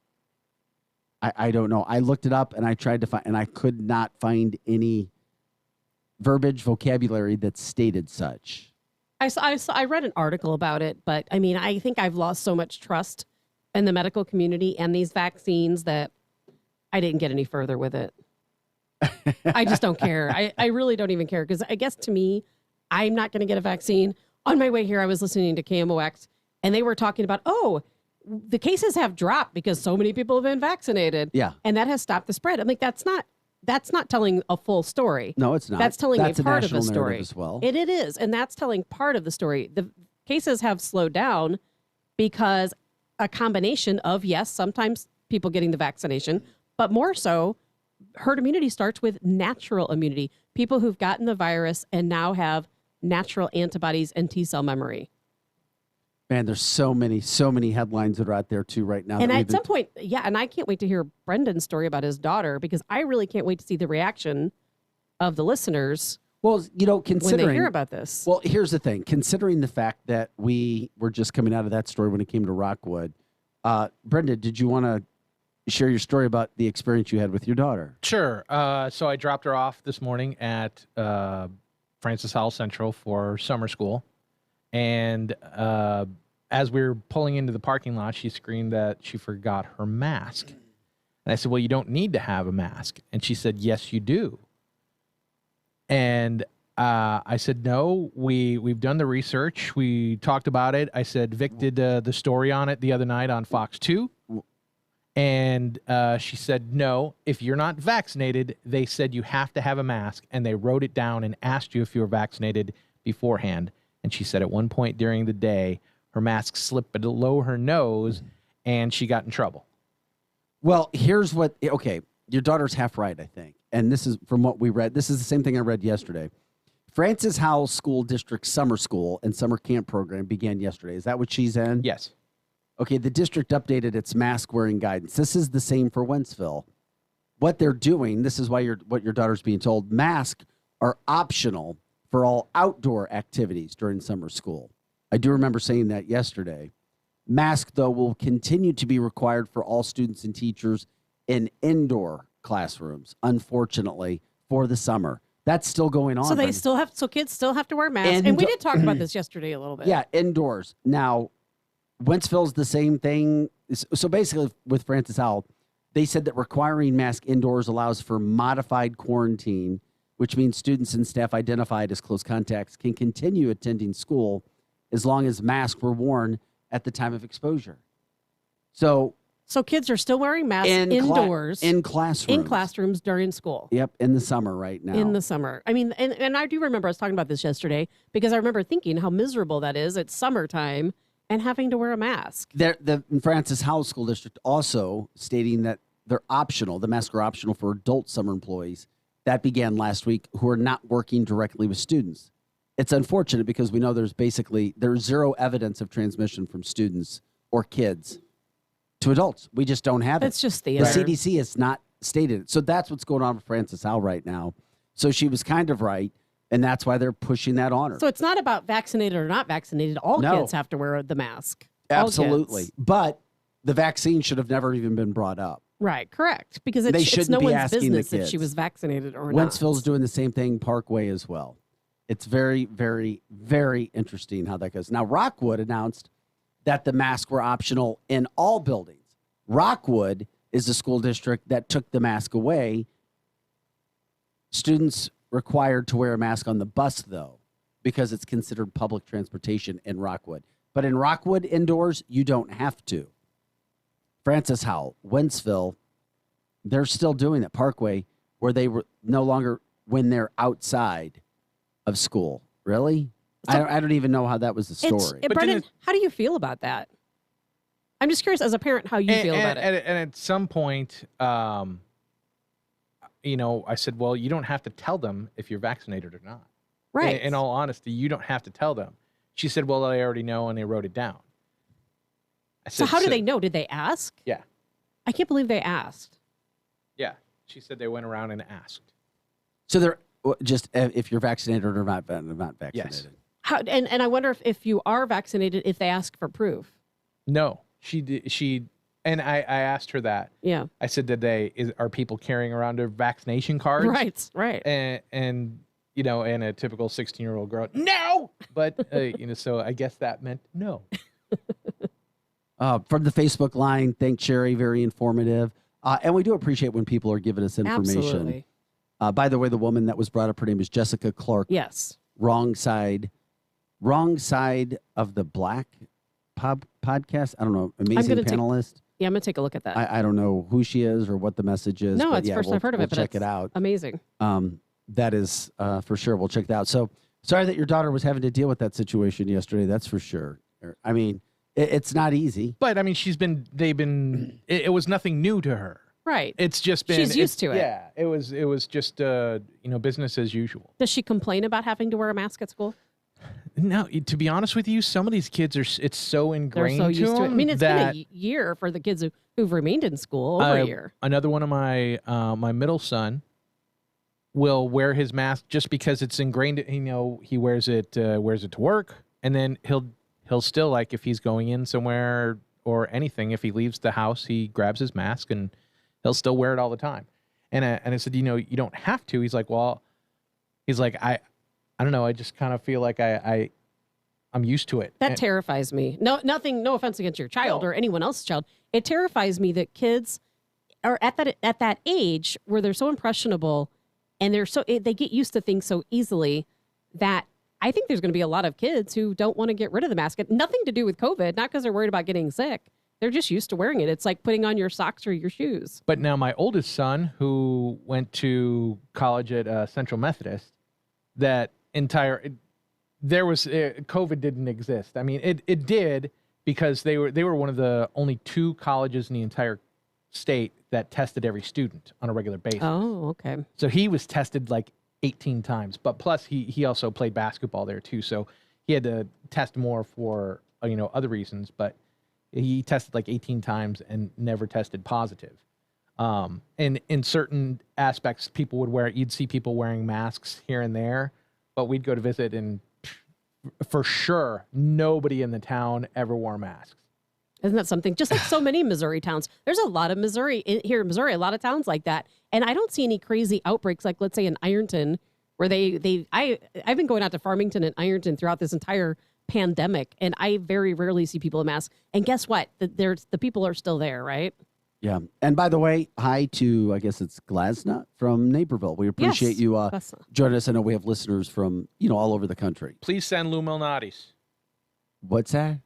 I don't know. I looked it up and I tried to find, and I could not find any verbiage, vocabulary that stated such. I read an article about it, but I mean, I think I've lost so much trust in the medical community and these vaccines that I didn't get any further with it. I just don't care. I really don't even care, because I guess to me, I'm not going to get a vaccine. On my way here, I was listening to KMOX, and they were talking about, the cases have dropped because so many people have been vaccinated. Yeah. And that has stopped the spread. I'm like, that's not telling a full story. No, it's not. That's telling That's a part of the national story narrative as well. It is. And that's telling part of the story. The cases have slowed down because a combination of, yes, sometimes people getting the vaccination, but more so, herd immunity starts with natural immunity. People who've gotten the virus and now have natural antibodies and T-cell memory. Man, there's so many headlines that are out there too right now. And at some point, and I can't wait to hear Brendan's story about his daughter, because I really can't wait to see the reaction of the listeners. Well, considering when they hear about this. Well, here's the thing. Considering the fact that we were just coming out of that story when it came to Rockwood, Brenda, did you want to share your story about the experience you had with your daughter? Sure. So I dropped her off this morning at Francis Howell Central for summer school. And as we were pulling into the parking lot, she screamed that she forgot her mask. And I said, well, you don't need to have a mask. And she said, yes, you do. And I said, no, we've done the research. We talked about it. I said, Vic did the story on it the other night on Fox 2. And she said, no, if you're not vaccinated, they said you have to have a mask. And they wrote it down and asked you if you were vaccinated beforehand. And she said at one point during the day, her mask slipped below her nose and she got in trouble. Well, here's your daughter's half right, I think. And this is from what we read. This is the same thing I read yesterday. Francis Howell School District Summer School and Summer Camp Program began yesterday. Is that what she's in? Yes. Okay, the district updated its mask wearing guidance. This is the same for Wentzville. What they're doing, this is why what your daughter's being told, masks are optional for all outdoor activities during summer school. I do remember saying that yesterday. Mask, though, will continue to be required for all students and teachers in indoor classrooms, unfortunately, for the summer. That's still going on. So kids still have to wear masks. And we did talk about this yesterday a little bit. Yeah, indoors. Now, Wentzville's the same thing. So basically, with Francis Howell, they said that requiring mask indoors allows for modified quarantine, which means students and staff identified as close contacts can continue attending school as long as masks were worn at the time of exposure. So kids are still wearing masks indoors. In classrooms. In classrooms during school. Yep, in the summer right now. In the summer. I mean, and I do remember us talking about this yesterday, because I remember thinking how miserable that is. It's summertime and having to wear a mask. The Francis Howell School District also stating that they're optional. The masks are optional for adult summer employees. That began last week, who are not working directly with students. It's unfortunate because we know there's zero evidence of transmission from students or kids to adults. We just don't have it. It's just the CDC has not stated it. So that's what's going on with Francis Howell right now. So she was kind of right, and that's why they're pushing that on her. So it's not about vaccinated or not vaccinated. All kids have to wear the mask. Absolutely. But the vaccine should have never even been brought up. Right, correct. Because it's no one's business if she was vaccinated or not. Wentzville's doing the same thing, Parkway as well. It's very, very, very interesting how that goes. Now, Rockwood announced that the masks were optional in all buildings. Rockwood is the school district that took the mask away. Students required to wear a mask on the bus, though, because it's considered public transportation in Rockwood. But in Rockwood indoors, you don't have to. Francis Howell, Wentzville, they're still doing it. Parkway, where they were no longer when they're outside of school. Really? So, I don't even know how that was the story. Brendan, how do you feel about that? I'm just curious as a parent how you feel about it. And at some point, you know, I said, well, you don't have to tell them if you're vaccinated or not. Right. In all honesty, you don't have to tell them. She said, well, I already know, and they wrote it down. I said, so how do they know? Did they ask? Yeah. I can't believe they asked. Yeah. She said they went around and asked. So they're just if you're vaccinated or not vaccinated. Yes. How, and I wonder if you are vaccinated, if they ask for proof. No, she did. And I asked her that. Yeah. I said, are people carrying around their vaccination cards? Right. And you know, and a typical 16-year-old girl, no. But you know, so I guess that meant no. From the Facebook line, thanks, Sherry. Very informative. And we do appreciate when people are giving us information. Absolutely. By the way, the woman that was brought up, her name is Jessica Clark. Yes. Wrong side of the black podcast. I don't know. Amazing panelist. Yeah, I'm going to take a look at that. I don't know who she is or what the message is. No, but it's yeah, first I've heard of we'll it, but check it out. Amazing. That is for sure. We'll check that out. So sorry that your daughter was having to deal with that situation yesterday. That's for sure. I mean, it's not easy. But I mean, it was nothing new to her. Right. It's just been. She's used to it. Yeah. It was just, you know, business as usual. Does she complain about having to wear a mask at school? No, to be honest with you, some of these kids it's so ingrained They're so used to it. I mean, it's been that a year for the kids who've remained in school, over a year. Another one of my my middle son will wear his mask just because it's ingrained. You know, he wears it to work, and then he'll still, like, if he's going in somewhere or anything, if he leaves the house, he grabs his mask and he'll still wear it all the time. And I said, you know, you don't have to. He's like, well, I don't know. I just kind of feel like I'm used to it. That terrifies me. No offense against your child or anyone else's child. It terrifies me that kids are at that age where they're so impressionable and they get used to things so easily that I think there's going to be a lot of kids who don't want to get rid of the mask. Nothing to do with COVID, not because they're worried about getting sick. They're just used to wearing it. It's like putting on your socks or your shoes. But now my oldest son, who went to college at Central Methodist, COVID didn't exist. I mean, it did because they were one of the only 2 colleges in the entire state that tested every student on a regular basis. Oh, okay. So he was tested like 18 times, but plus he also played basketball there too. So he had to test more for, you know, other reasons, but he tested like 18 times and never tested positive. And in certain aspects, you'd see people wearing masks here and there, but we'd go to visit and for sure, nobody in the town ever wore masks. Isn't that something? Just like so many Missouri towns. There's a lot of here in Missouri, a lot of towns like that. And I don't see any crazy outbreaks like, let's say, in Ironton, where I've been going out to Farmington and Ironton throughout this entire pandemic, and I very rarely see people in masks. And guess what? The people are still there, right? Yeah. And by the way, hi to, I guess it's Glasna from Naperville. We appreciate you joining us. I know we have listeners from, all over the country. Please send Lou Malnati's. What's that?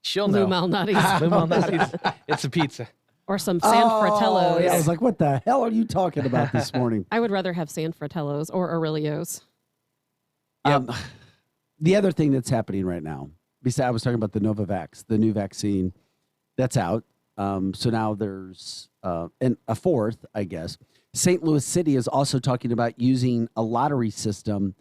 She'll know. Lou Malnati's. Lou Malnati's. It's a pizza. Or some San Fratellos. Yeah, I was like, what the hell are you talking about this morning? I would rather have San Fratellos or Aurelio's. The other thing that's happening right now, besides I was talking about the Novavax, the new vaccine that's out. So now there's a fourth, I guess. St. Louis City is also talking about using a lottery system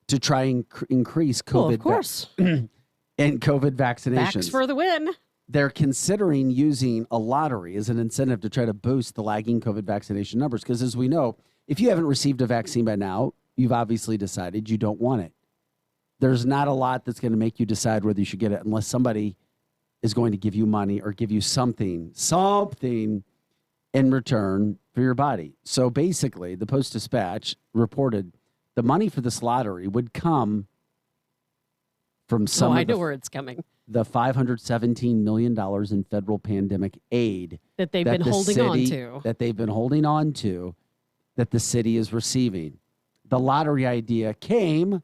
to try and increase COVID. Well, of course. And COVID vaccinations. Vax for the win. They're considering using a lottery as an incentive to try to boost the lagging COVID vaccination numbers. Because as we know, if you haven't received a vaccine by now, you've obviously decided you don't want it. There's not a lot that's going to make you decide whether you should get it unless somebody is going to give you money or give you something in return for your body. So basically, the Post-Dispatch reported the money for this lottery would come from some I know where it's coming. The $517 million in federal pandemic aid that they've been holding on to. That they've been holding on to, that the city is receiving. The lottery idea came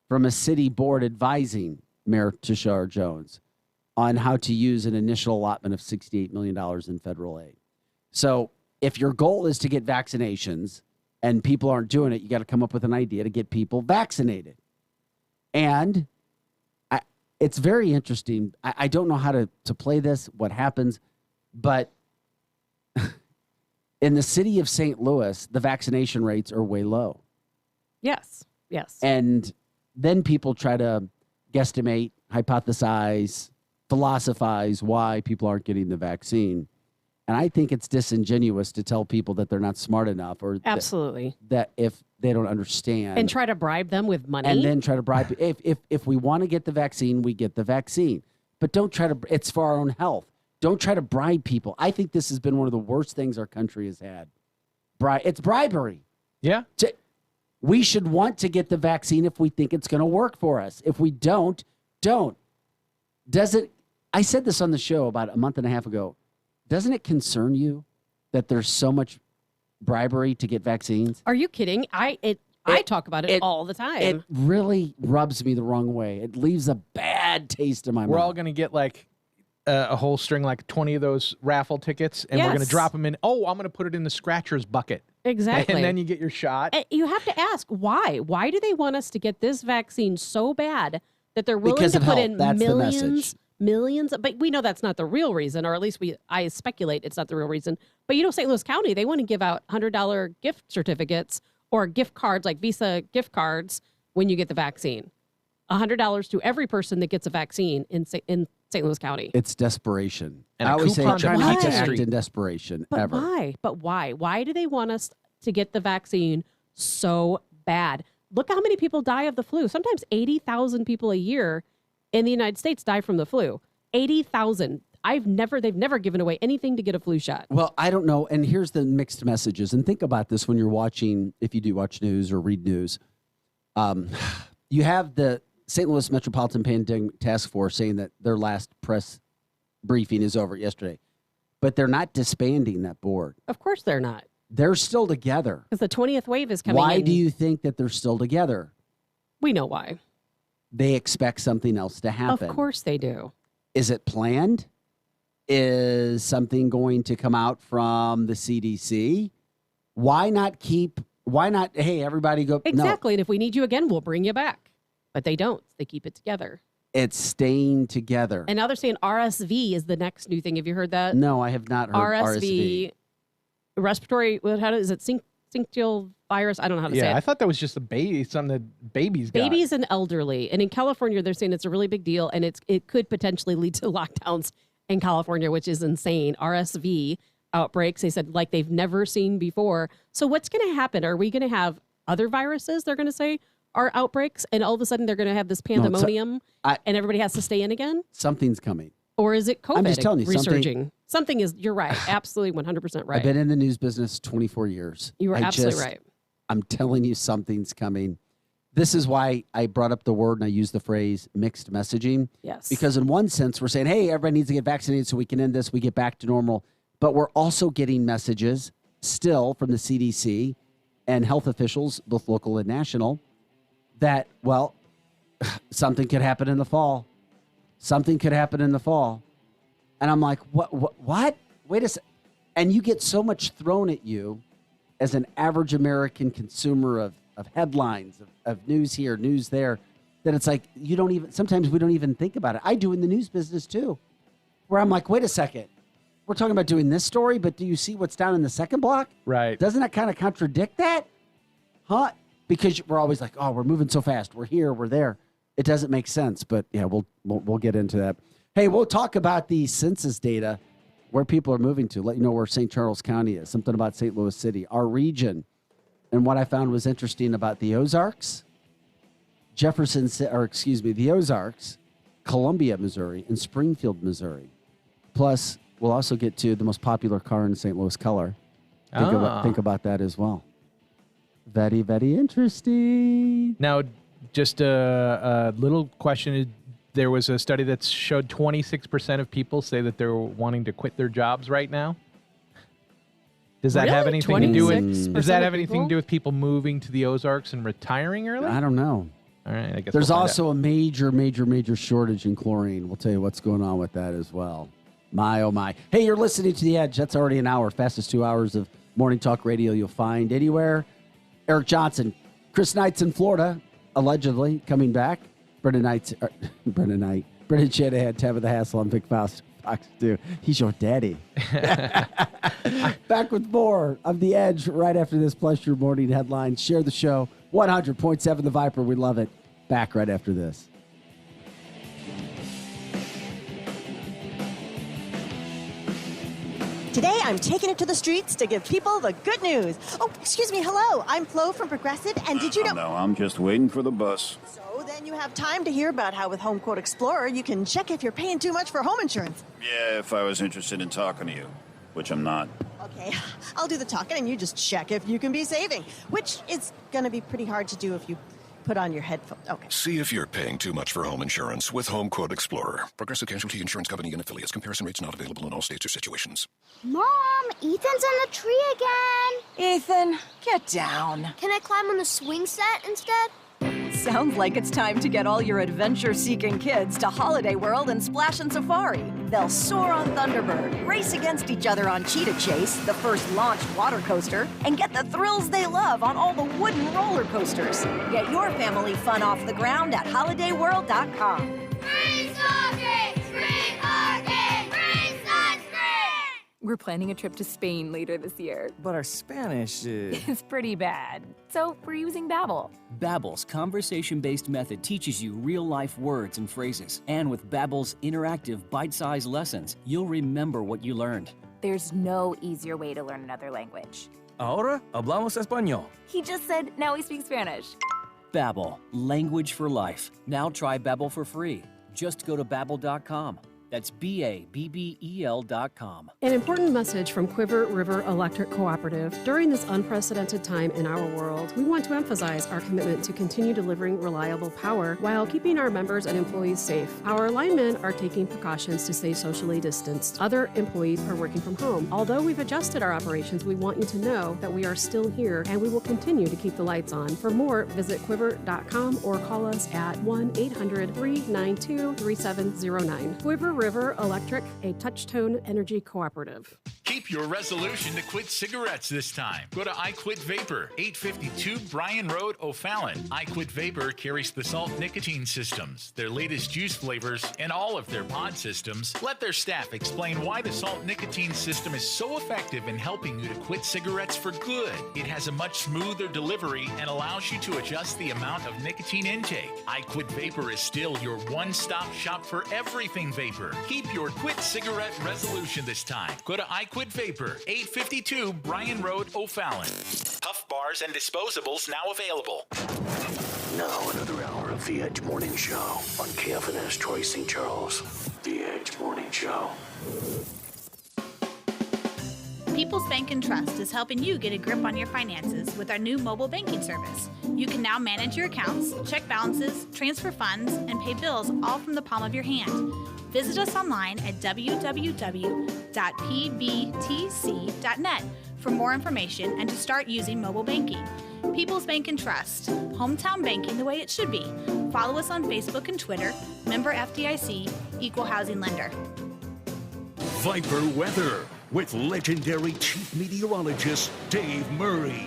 from a city board advising Mayor Tashar Jones on how to use an initial allotment of $68 million in federal aid. So if your goal is to get vaccinations and people aren't doing it, you got to come up with an idea to get people vaccinated. And it's very interesting. I don't know how to play this, what happens, but in the city of St. Louis, the vaccination rates are way low. Yes. And then people try to guesstimate, hypothesize, philosophize why people aren't getting the vaccine. And I think it's disingenuous to tell people that they're not smart enough or absolutely that if they don't understand and try to bribe them with money and then try to bribe. if we want to get the vaccine, we get the vaccine, but don't try to. It's for our own health. Don't try to bribe people. I think this has been one of the worst things our country has had. It's bribery. Yeah. We should want to get the vaccine if we think it's going to work for us. If we don't. Does it? I said this on the show about a month and a half ago. Doesn't it concern you that there's so much bribery to get vaccines? Are you kidding? I talk about it all the time. It really rubs me the wrong way. It leaves a bad taste in my mouth. We're all going to get like a whole string, like 20 of those raffle tickets, and we're going to drop them in. Oh, I'm going to put it in the scratchers bucket. Exactly. And then you get your shot. You have to ask why. Why do they want us to get this vaccine so bad that they're willing to put in millions? But we know that's not the real reason, or at least I speculate it's not the real reason. But St. Louis County, they want to give out $100 gift certificates or gift cards, like Visa gift cards, when you get the vaccine. $100 to every person that gets a vaccine in St. Louis County. It's desperation. And I always say try not to act Street. in desperation But ever. why? But why? Why do they want us to get the vaccine so bad? Look how many people die of the flu. Sometimes 80,000 people a year in the United States die from the flu. 80,000. They've never given away anything to get a flu shot. Well, I don't know. And here's the mixed messages. And think about this when you're watching, if you do watch news or read news. You have the St. Louis Metropolitan Pandemic Task Force saying that their last press briefing is over yesterday. But they're not disbanding that board. Of course they're not. They're still together. Because the 20th wave is coming Why in. do you think that they're still together? We know why. They expect something else to happen. Of course they do. Is it planned? Is something going to come out from the CDC? Why not, hey, everybody go. Exactly. No. And if we need you again, we'll bring you back. But they don't. They keep it together. It's staying together. And now they're saying RSV is the next new thing. Have you heard that? No, I have not heard RSV. Respiratory, is it syncytial virus? I don't know how to say it. Yeah, I thought that was just something that babies got. Babies and elderly. And in California, they're saying it's a really big deal, and it could potentially lead to lockdowns in California, which is insane. RSV outbreaks, they said, like they've never seen before. So what's going to happen? Are we going to have other viruses, they're going to say, are outbreaks, and all of a sudden they're going to have this pandemonium, and everybody has to stay in again? Something's coming. Or is it COVID I'm just telling you, resurging? Something is, you're right. Absolutely 100% right. I've been in the news business 24 years. You are absolutely right. I'm telling you, something's coming. This is why I brought up the word and I used the phrase mixed messaging. Yes. Because in one sense, we're saying, hey, everybody needs to get vaccinated so we can end this, we get back to normal. But we're also getting messages still from the CDC and health officials, both local and national, that, well, something could happen in the fall. Something could happen in the fall. And I'm like, what? Wait a second. And you get so much thrown at you as an average American consumer of headlines, of news here, news there, that it's like sometimes we don't even think about it. I do in the news business too, where I'm like, wait a second. We're talking about doing this story, but do you see what's down in the second block? Right. Doesn't that kind of contradict that? Huh? Because we're always like, oh, we're moving so fast. We're here, we're there. It doesn't make sense, but yeah, we'll get into that. Hey, we'll talk about the census data, where people are moving to, let you know where St. Charles County is, something about St. Louis City, our region. And what I found was interesting about the Ozarks, the Ozarks, Columbia, Missouri, and Springfield, Missouri. Plus, we'll also get to the most popular car in St. Louis color. Think about that as well. Very, very interesting. Now, just a little question. There was a study that showed 26% of people say that they're wanting to quit their jobs right now. Does that have anything to do with? Does that have anything to do with people moving to the Ozarks and retiring early? I don't know. All right, I guess there's we'll find also a major shortage in chlorine. We'll tell you what's going on with that as well. My, oh my. Hey, you're listening to The Edge. That's already an hour. Fastest 2 hours of morning talk radio you'll find anywhere. Eric Johnson. Chris Knight's in Florida, allegedly coming back. Brendan Shanahan, Tabitha Hassell, and Big Faust. Fox 2. He's your daddy. Back with more of The Edge right after this, plus your morning headlines. Share the show. 100.7 The Viper. We love it. Back right after this. Today, I'm taking it to the streets to give people the good news. Oh, excuse me. Hello. I'm Flo from Progressive. And did you know... No, I'm just waiting for the bus. So then you have time to hear about how with Home Quote Explorer, you can check if you're paying too much for home insurance. Yeah, if I was interested in talking to you, which I'm not. Okay, I'll do the talking and you just check if you can be saving, which is going to be pretty hard to do if you put on your headphones. Okay. See if you're paying too much for home insurance with Home Quote Explorer. Progressive Casualty Insurance Company and affiliates. Comparison rates not available in all states or situations. Mom, Ethan's in the tree again. Ethan, get down. Can I climb on the swing set instead? Sounds like it's time to get all your adventure-seeking kids to Holiday World and Splash and Safari. They'll soar on Thunderbird, race against each other on Cheetah Chase, the first launched water coaster, and get the thrills they love on all the wooden roller coasters. Get your family fun off the ground at holidayworld.com. Free smoking! Free parking! Free sunscreen! We're planning a trip to Spain later this year. But our Spanish is... It's pretty bad. So we're using Babbel. Babbel's conversation-based method teaches you real-life words and phrases. And with Babbel's interactive, bite-sized lessons, you'll remember what you learned. There's no easier way to learn another language. Ahora hablamos español. He just said, now we speak Spanish. Babbel, language for life. Now try Babbel for free. Just go to Babbel.com. That's BABBEL.com. An important message from Quiver River Electric Cooperative. During this unprecedented time in our world, we want to emphasize our commitment to continue delivering reliable power while keeping our members and employees safe. Our linemen are taking precautions to stay socially distanced. Other employees are working from home. Although we've adjusted our operations, we want you to know that we are still here and we will continue to keep the lights on. For more, visit quiver.com or call us at 1-800-392-3709. Quiver River Electric, a Touchtone Energy Cooperative. Keep your resolution to quit cigarettes this time. Go to I Quit Vapor, 852 Bryan Road, O'Fallon. I Quit Vapor carries the salt nicotine systems, their latest juice flavors, and all of their pod systems. Let their staff explain why the salt nicotine system is so effective in helping you to quit cigarettes for good. It has a much smoother delivery and allows you to adjust the amount of nicotine intake. I Quit Vapor is still your one-stop shop for everything vapor. Keep your quit cigarette resolution this time. Go to I Quit Vapor, 852 Bryan Road, O'Fallon. Puff bars and disposables now available. Now another hour of The Edge Morning Show on KFNS Troy St. Charles. The Edge Morning Show. People's Bank and Trust is helping you get a grip on your finances with our new mobile banking service. You can now manage your accounts, check balances, transfer funds, and pay bills all from the palm of your hand. Visit us online at www.pbtc.net for more information and to start using mobile banking. People's Bank and Trust, hometown banking the way it should be. Follow us on Facebook and Twitter, member FDIC, equal housing lender. Viper weather with legendary chief meteorologist Dave Murray.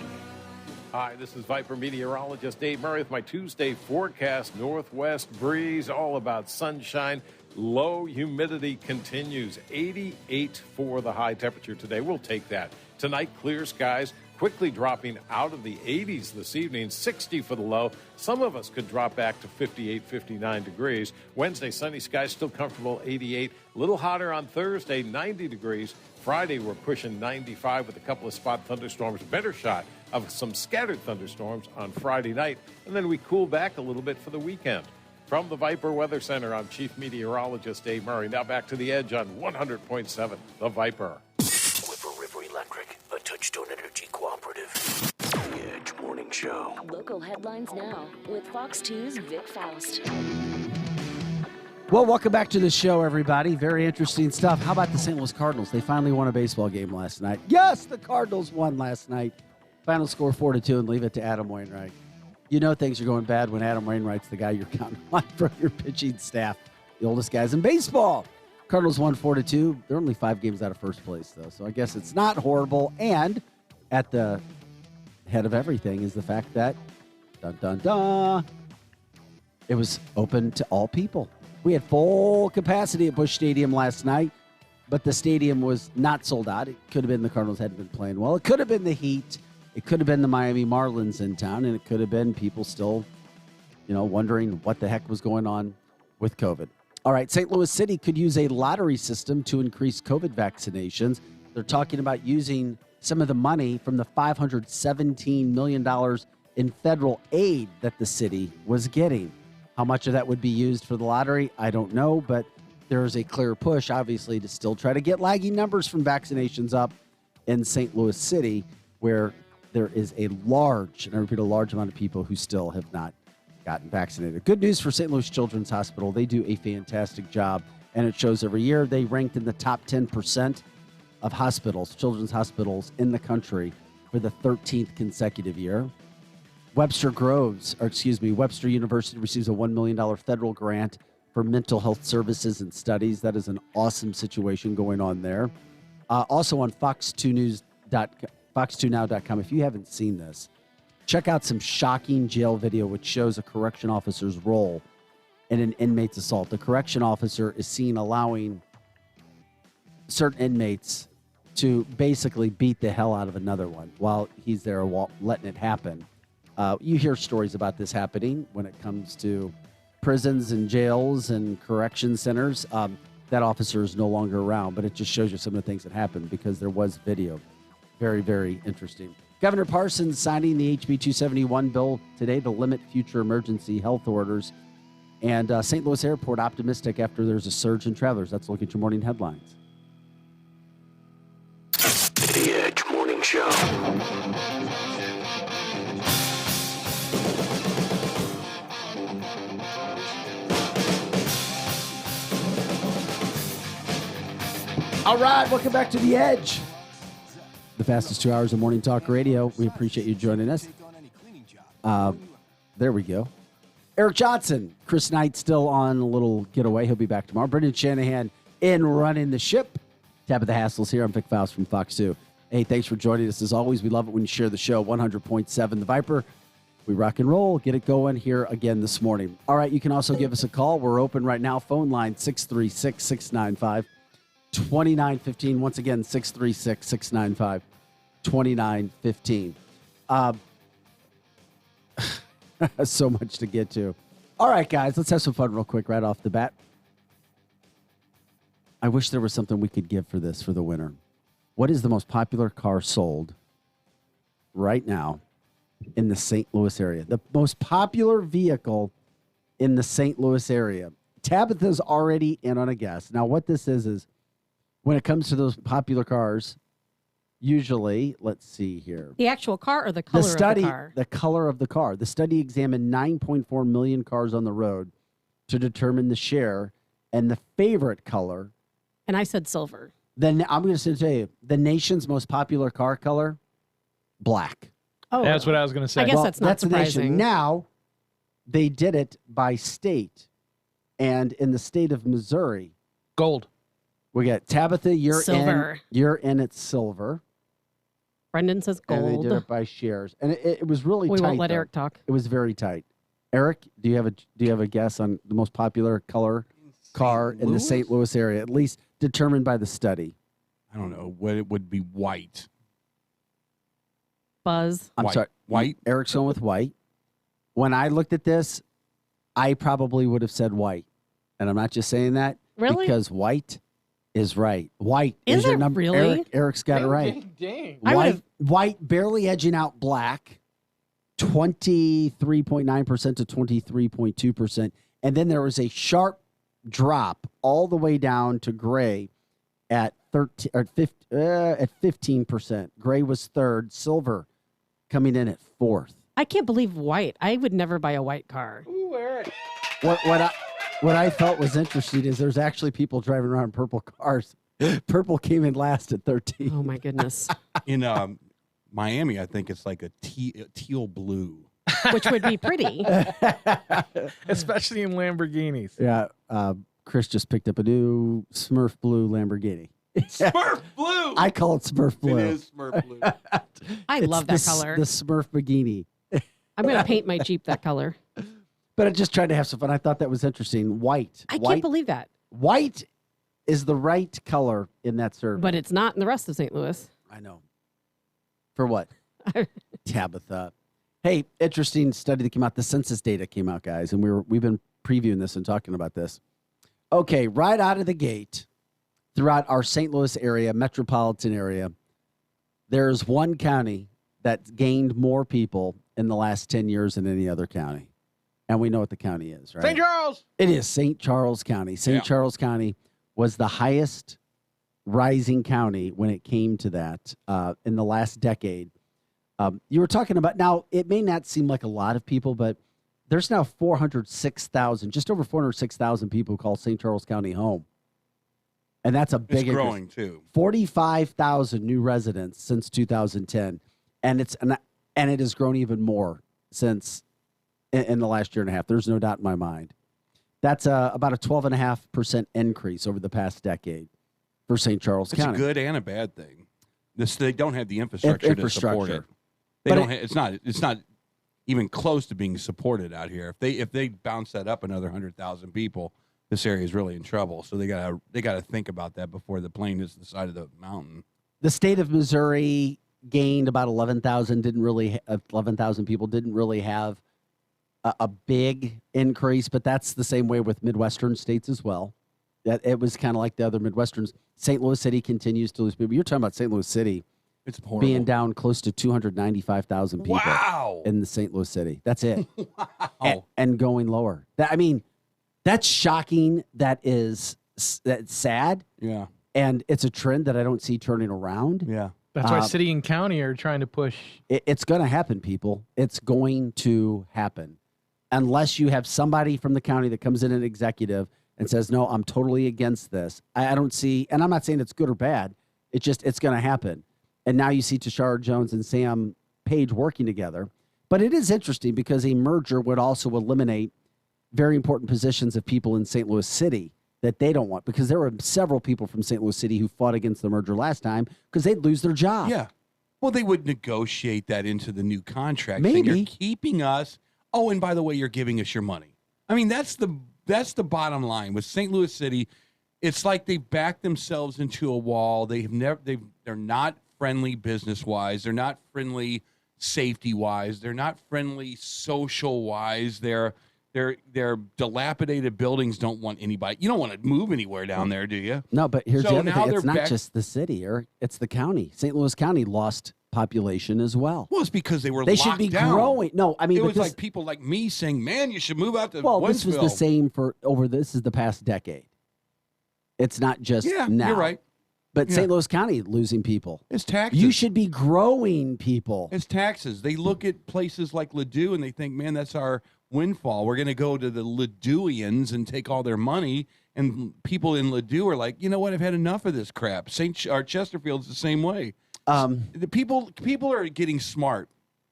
Hi, this is Viper meteorologist Dave Murray with my Tuesday forecast. Northwest breeze, all about sunshine. Low humidity continues. 88 for the high temperature today. We'll take that. Tonight, clear skies, quickly dropping out of the 80s this evening. 60 for the low. Some of us could drop back to 58, 59 degrees. Wednesday, sunny skies, still comfortable, 88. A little hotter on Thursday, 90 degrees. Friday, we're pushing 95 with a couple of spot thunderstorms. Better shot of some scattered thunderstorms on Friday night. And then we cool back a little bit for the weekend. From the Viper Weather Center, I'm Chief Meteorologist Dave Murray. Now back to the Edge on 100.7, the Viper. Quiver River Electric, a Touchtone Energy Cooperative. The Edge Morning Show. Local headlines now with Fox 2's Vic Faust. Well, welcome back to the show, everybody. Very interesting stuff. How about the St. Louis Cardinals? They finally won a baseball game last night. Yes, the Cardinals won last night. Final score 4-2, and leave it to Adam Wainwright. You know things are going bad when Adam Wainwright's the guy you're counting on from your pitching staff. The oldest guys in baseball. Cardinals won 4-2. They're only 5 games out of first place, though, so I guess it's not horrible. And at the head of everything is the fact that, dun, dun, dun, it was open to all people. We had full capacity at Busch Stadium last night, but the stadium was not sold out. It could have been the Cardinals hadn't been playing well. It could have been the heat. It could have been the Miami Marlins in town, and it could have been people still, wondering what the heck was going on with COVID. All right, St. Louis City could use a lottery system to increase COVID vaccinations. They're talking about using some of the money from the $517 million in federal aid that the city was getting. How much of that would be used for the lottery, I don't know, but there is a clear push, obviously, to still try to get lagging numbers from vaccinations up in St. Louis City, where there is a large, and I repeat, a large amount of people who still have not gotten vaccinated. Good news for St. Louis Children's Hospital. They do a fantastic job, and it shows every year. They ranked in the top 10% of hospitals, children's hospitals in the country for the 13th consecutive year. Webster University receives a $1 million federal grant for mental health services and studies. That is an awesome situation going on there. Also on fox2now.com, if you haven't seen this, check out some shocking jail video which shows a correction officer's role in an inmate's assault. The correction officer is seen allowing certain inmates to basically beat the hell out of another one while he's there letting it happen. You hear stories about this happening when it comes to prisons and jails and correction centers. That officer is no longer around, but it just shows you some of the things that happened because there was video. Very, very interesting. Governor Parsons signing the HB 271 bill today to limit future emergency health orders. And St. Louis Airport optimistic after there's a surge in travelers. Let's look at your morning headlines. The Edge Morning Show. All right, welcome back to The Edge. The fastest 2 hours of morning talk radio. We appreciate you joining us. There we go. Eric Johnson, Chris Knight still on a little getaway. He'll be back tomorrow. Brendan Shanahan in running the ship. Tabitha Hassell's here. I'm Vic Faust from Fox 2. Hey, thanks for joining us. As always, we love it when you share the show. 100.7 The Viper. We rock and roll. Get it going here again this morning. All right, you can also give us a call. We're open right now. Phone line 636-695-2915. Once again, 636-695-2915. So much to get to. All right, guys, let's have some fun real quick right off the bat. I wish there was something we could give for this for the winner. What is the most popular car sold right now in the St. Louis area? The most popular vehicle in the St. Louis area. Tabitha's already in on a guess. Now, what this is when it comes to those popular cars, usually, let's see here. The actual car or the color of the car? The color of the car. The study examined 9.4 million cars on the road to determine the share and the favorite color. And I said silver. Then I'm going to tell you, the nation's most popular car color, black. Oh, that's what I was going to say. I guess that's not surprising. The nation. Now, they did it by state. And in the state of Missouri, gold. We got Tabitha, you're silver. You're in at silver. Brendan says gold. And they did it by shares. And it was really tight. We won't let Eric talk. It was very tight. Eric, do you have a guess on the most popular color car in the St. Louis area, at least determined by the study? I don't know. What it would be white. Buzz. I'm sorry. White? Eric's going with white. When I looked at this, I probably would have said white. And I'm not just saying that. Really? Because white is right. White is your it number. Really? Eric's got it right. Dang. White barely edging out black, 23.9% to 23.2%. And then there was a sharp drop all the way down to gray at 15%. Gray was third, silver coming in at fourth. I can't believe white. I would never buy a white car. Ooh, Eric. What I felt was interesting is there's actually people driving around in purple cars. Purple came in last at 13. Oh my goodness. In Miami, I think it's like a teal blue. Which would be pretty. Especially in Lamborghinis. Yeah. Chris just picked up a new Smurf blue Lamborghini. Smurf blue. I call it Smurf blue. It is Smurf blue. I love that color. The Smurf Bikini. I'm going to paint my Jeep that color. But I just tried to have some fun. I thought that was interesting. White. I can't believe that. White is the right color in that survey. But it's not in the rest of St. Louis. I know. For what? Tabitha. Hey, interesting study that came out. The census data came out, guys, and we've been previewing this and talking about this. Okay, right out of the gate, throughout our St. Louis area, metropolitan area, there's one county that's gained more people in the last 10 years than any other county. And we know what the county is, right? St. Charles. It is St. Charles County. St. Charles County was the highest rising county when it came to that in the last decade. You were talking about, now, it may not seem like a lot of people, but there's now 406,000, just over 406,000 people who call St. Charles County home. And that's a big It's growing, too. 45,000 new residents since 2010. And it has grown even more since in the last year and a half. There's no doubt in my mind. That's about a 12.5% increase over the past decade for St. Charles County. It's a good and a bad thing. They don't have the infrastructure to support it. It's not even close to being supported out here. If they bounce that up another 100,000 people, this area is really in trouble. So they gotta think about that before the plane hits the side of the mountain. The state of Missouri gained about 11,000 people. Didn't really have a big increase, but that's the same way with Midwestern states as well. That it was kind of like the other Midwesterns. St. Louis City continues to lose people. You're talking about St. Louis City. It's horrible. Being down close to 295,000 people in the St. Louis City. That's it. Wow. And going lower. That's shocking. That's sad. Yeah. And it's a trend that I don't see turning around. Yeah. That's why city and county are trying to push. It's going to happen, people. It's going to happen. Unless you have somebody from the county that comes in an executive and says, no, I'm totally against this. I don't see, and I'm not saying it's good or bad. It's going to happen. And now you see Tashara Jones and Sam Page working together. But it is interesting because a merger would also eliminate very important positions of people in St. Louis City that they don't want, because there were several people from St. Louis City who fought against the merger last time because they'd lose their job. Yeah. Well, they would negotiate that into the new contract. Maybe. Saying, you're keeping us. Oh, and by the way, you're giving us your money. I mean, that's the bottom line with St. Louis City. It's like they backed themselves into a wall. They're not friendly business wise. They're not friendly safety wise. They're not friendly social wise. Their dilapidated buildings don't want anybody. You don't want to move anywhere down there, do you? No, but here's the other thing. It's not back- just the city, Eric. It's the county. St. Louis County lost population as well. Well, it's because they They should be growing. No, I mean, it but was like people like me saying, "Man, you should move out to well, Wentzville." this was the same this is the past decade. It's not just now. You're right. But St. Louis County losing people. It's taxes. You should be growing people. It's taxes. They look at places like Ladue and they think, man, that's our windfall. We're going to go to the Laduians and take all their money. And people in Ladue are like, you know what? I've had enough of this crap. Chesterfield's the same way. The people are getting smart.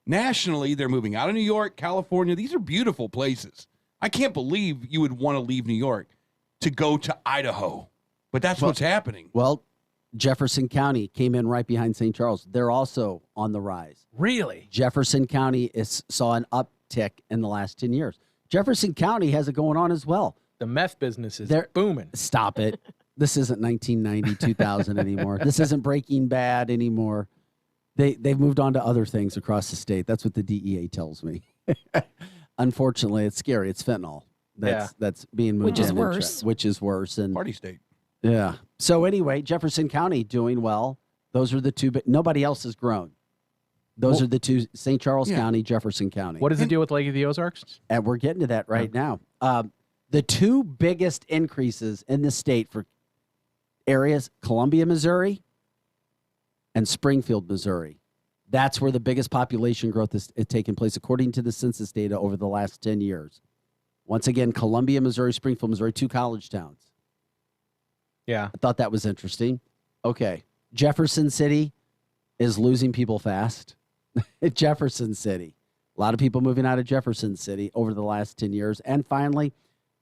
Nationally, they're moving out of New York, California. These are beautiful places. I can't believe you would want to leave New York to go to Idaho. But that's what's happening. Well, Jefferson County came in right behind St. Charles. They're also on the rise. Really? Jefferson County saw an uptick in the last 10 years. Jefferson County has it going on as well. The meth business is They're booming. Stop it. This isn't 1990, 2000 anymore. This isn't Breaking Bad anymore. They've moved on to other things across the state. That's what the DEA tells me. Unfortunately, it's scary. It's fentanyl. That's being moved. Which is worse. And party state. Yeah. So anyway, Jefferson County doing well. Those are the two. But nobody else has grown. Those are the two: St. Charles County, Jefferson County. What does it deal with Lake of the Ozarks? And we're getting to that right now. The two biggest increases in the state for areas: Columbia, Missouri, and Springfield, Missouri. That's where the biggest population growth is taking place, according to the census data over the last 10 years. Once again, Columbia, Missouri, Springfield, Missouri, 2 college towns. Yeah. I thought that was interesting. Okay. Jefferson City is losing people fast. Jefferson City. A lot of people moving out of Jefferson City over the last 10 years. And finally,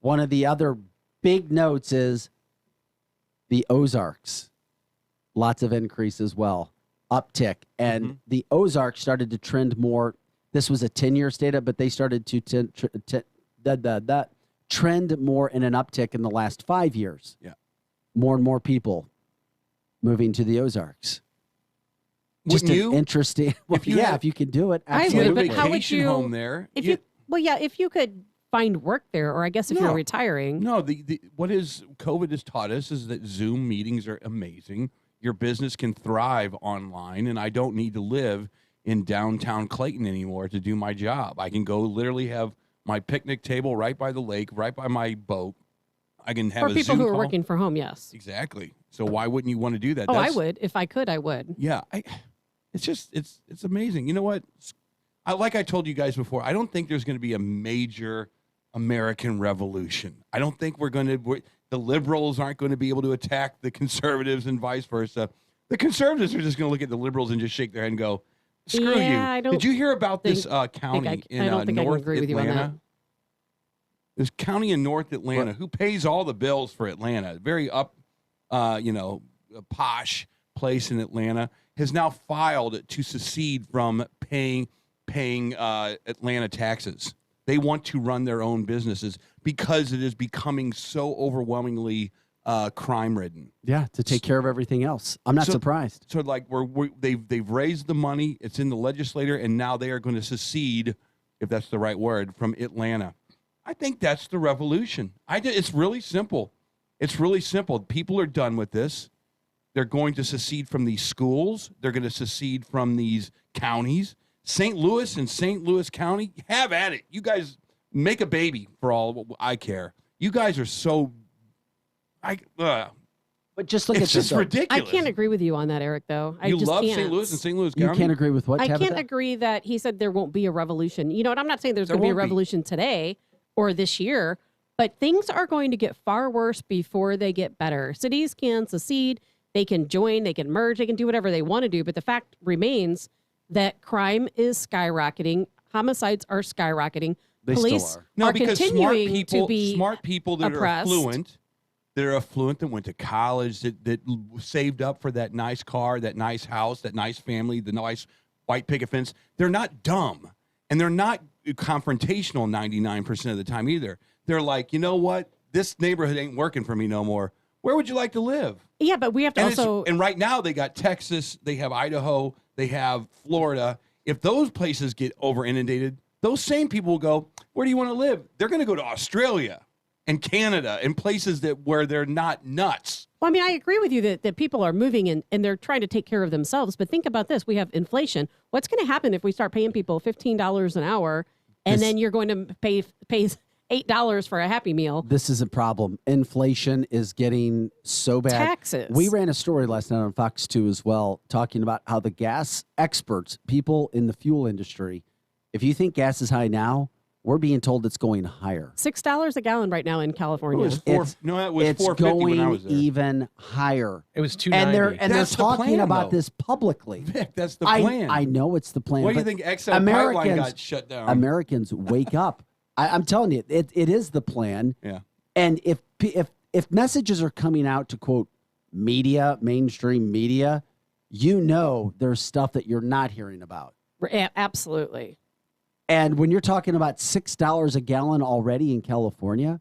one of the other big notes is the Ozarks. Lots of increase as well. Uptick. And the Ozarks started to trend more. This was a 10-year data, but they started to trend more in an uptick in the last 5 years. Yeah. More and more people moving to the Ozarks. Wouldn't Just you? Interesting. Well, if you could do it. I Absolutely. would, but how would you? Home there. If you, if you could find work there, or I guess if you're retiring. No, what COVID has taught us is that Zoom meetings are amazing. Your business can thrive online, and I don't need to live in downtown Clayton anymore to do my job. I can go literally have my picnic table right by the lake, right by my boat. I can have for people who are working from home. Yes, exactly. So why wouldn't you want to do that? I would. If I could, I would. Yeah, it's amazing. You know what? Like I told you guys before, I don't think there's going to be a major American revolution. I don't think the liberals aren't going to be able to attack the conservatives and vice versa. The conservatives are just going to look at the liberals and just shake their head and go, screw you. Did you hear about this county in North Atlanta? This county in North Atlanta who pays all the bills for Atlanta, very posh place in Atlanta, has now filed to secede from paying Atlanta taxes. They want to run their own businesses because it is becoming so overwhelmingly crime-ridden. Yeah, to take care of everything else. I'm not surprised. So, like, they've raised the money. It's in the legislature, and now they are going to secede, if that's the right word, from Atlanta. I think that's the revolution. It's really simple. It's really simple. People are done with this. They're going to secede from these schools. They're going to secede from these counties. St. Louis and St. Louis County, have at it. You guys make a baby for all I care. You guys are so... But just look at this. It's just ridiculous. I can't agree with you on that, Eric, though. You just love can't. St. Louis and St. Louis County? You can't agree with what, I Tabitha? can't agree that he said there won't be a revolution. You know what? I'm not saying there's There going to be a won't be. revolution today or this year, but things are going to get far worse before they get better. Cities can secede, they can join, they can merge, they can do whatever they want to do, but the fact remains that crime is skyrocketing, homicides are skyrocketing, They police still are. No, because continuing to be smart people that oppressed. are affluent, that went to college, that saved up for that nice car, that nice house, that nice family, the nice white picket fence. They're not dumb, and they're not confrontational 99% of the time either. They're like, you know what? This neighborhood ain't working for me no more. Where would you like to live? Yeah, but we have to also... And right now they got Texas, they have Idaho, they have Florida. If those places get over inundated, those same people will go, where do you want to live? They're going to go to Australia and Canada and places where they're not nuts. Well, I mean, I agree with you that people are moving and they're trying to take care of themselves. But think about this. We have inflation. What's going to happen if we start paying people $15 an hour and then you're going to pay $8 for a Happy Meal? This is a problem. Inflation is getting so bad. Taxes. We ran a story last night on Fox 2 as well, talking about how the gas experts, people in the fuel industry, if you think gas is high now, we're being told it's going higher. $6 a gallon right now in California. It was $4.50 when I was there. Even higher. It was $2.90. And they're That's the talking plan, about though. this publicly. Vic, that's the plan. I know it's the plan. Why do you but think XL Pipeline got shut down? Americans, wake up. I'm telling you, it is the plan. Yeah. And if messages are coming out to quote media, mainstream media, you know there's stuff that you're not hearing about. Absolutely. And when you're talking about $6 a gallon already in California,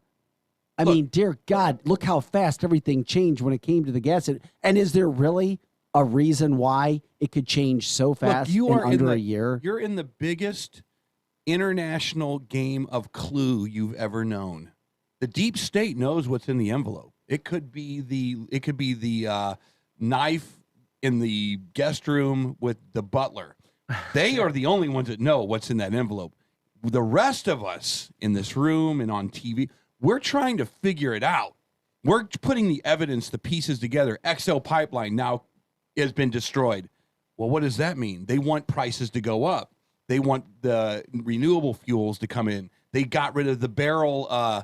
I mean, dear God, look how fast everything changed when it came to the gas. And is there really a reason why it could change so fast in under a year? You're in the biggest international game of Clue you've ever known. The deep state knows what's in the envelope. It could be the knife in the guest room with the butler. They are the only ones that know what's in that envelope. The rest of us in this room and on TV, we're trying to figure it out. We're putting the evidence, the pieces together. XL Pipeline now has been destroyed. Well, what does that mean? They want prices to go up. They want the renewable fuels to come in. They got rid of the barrel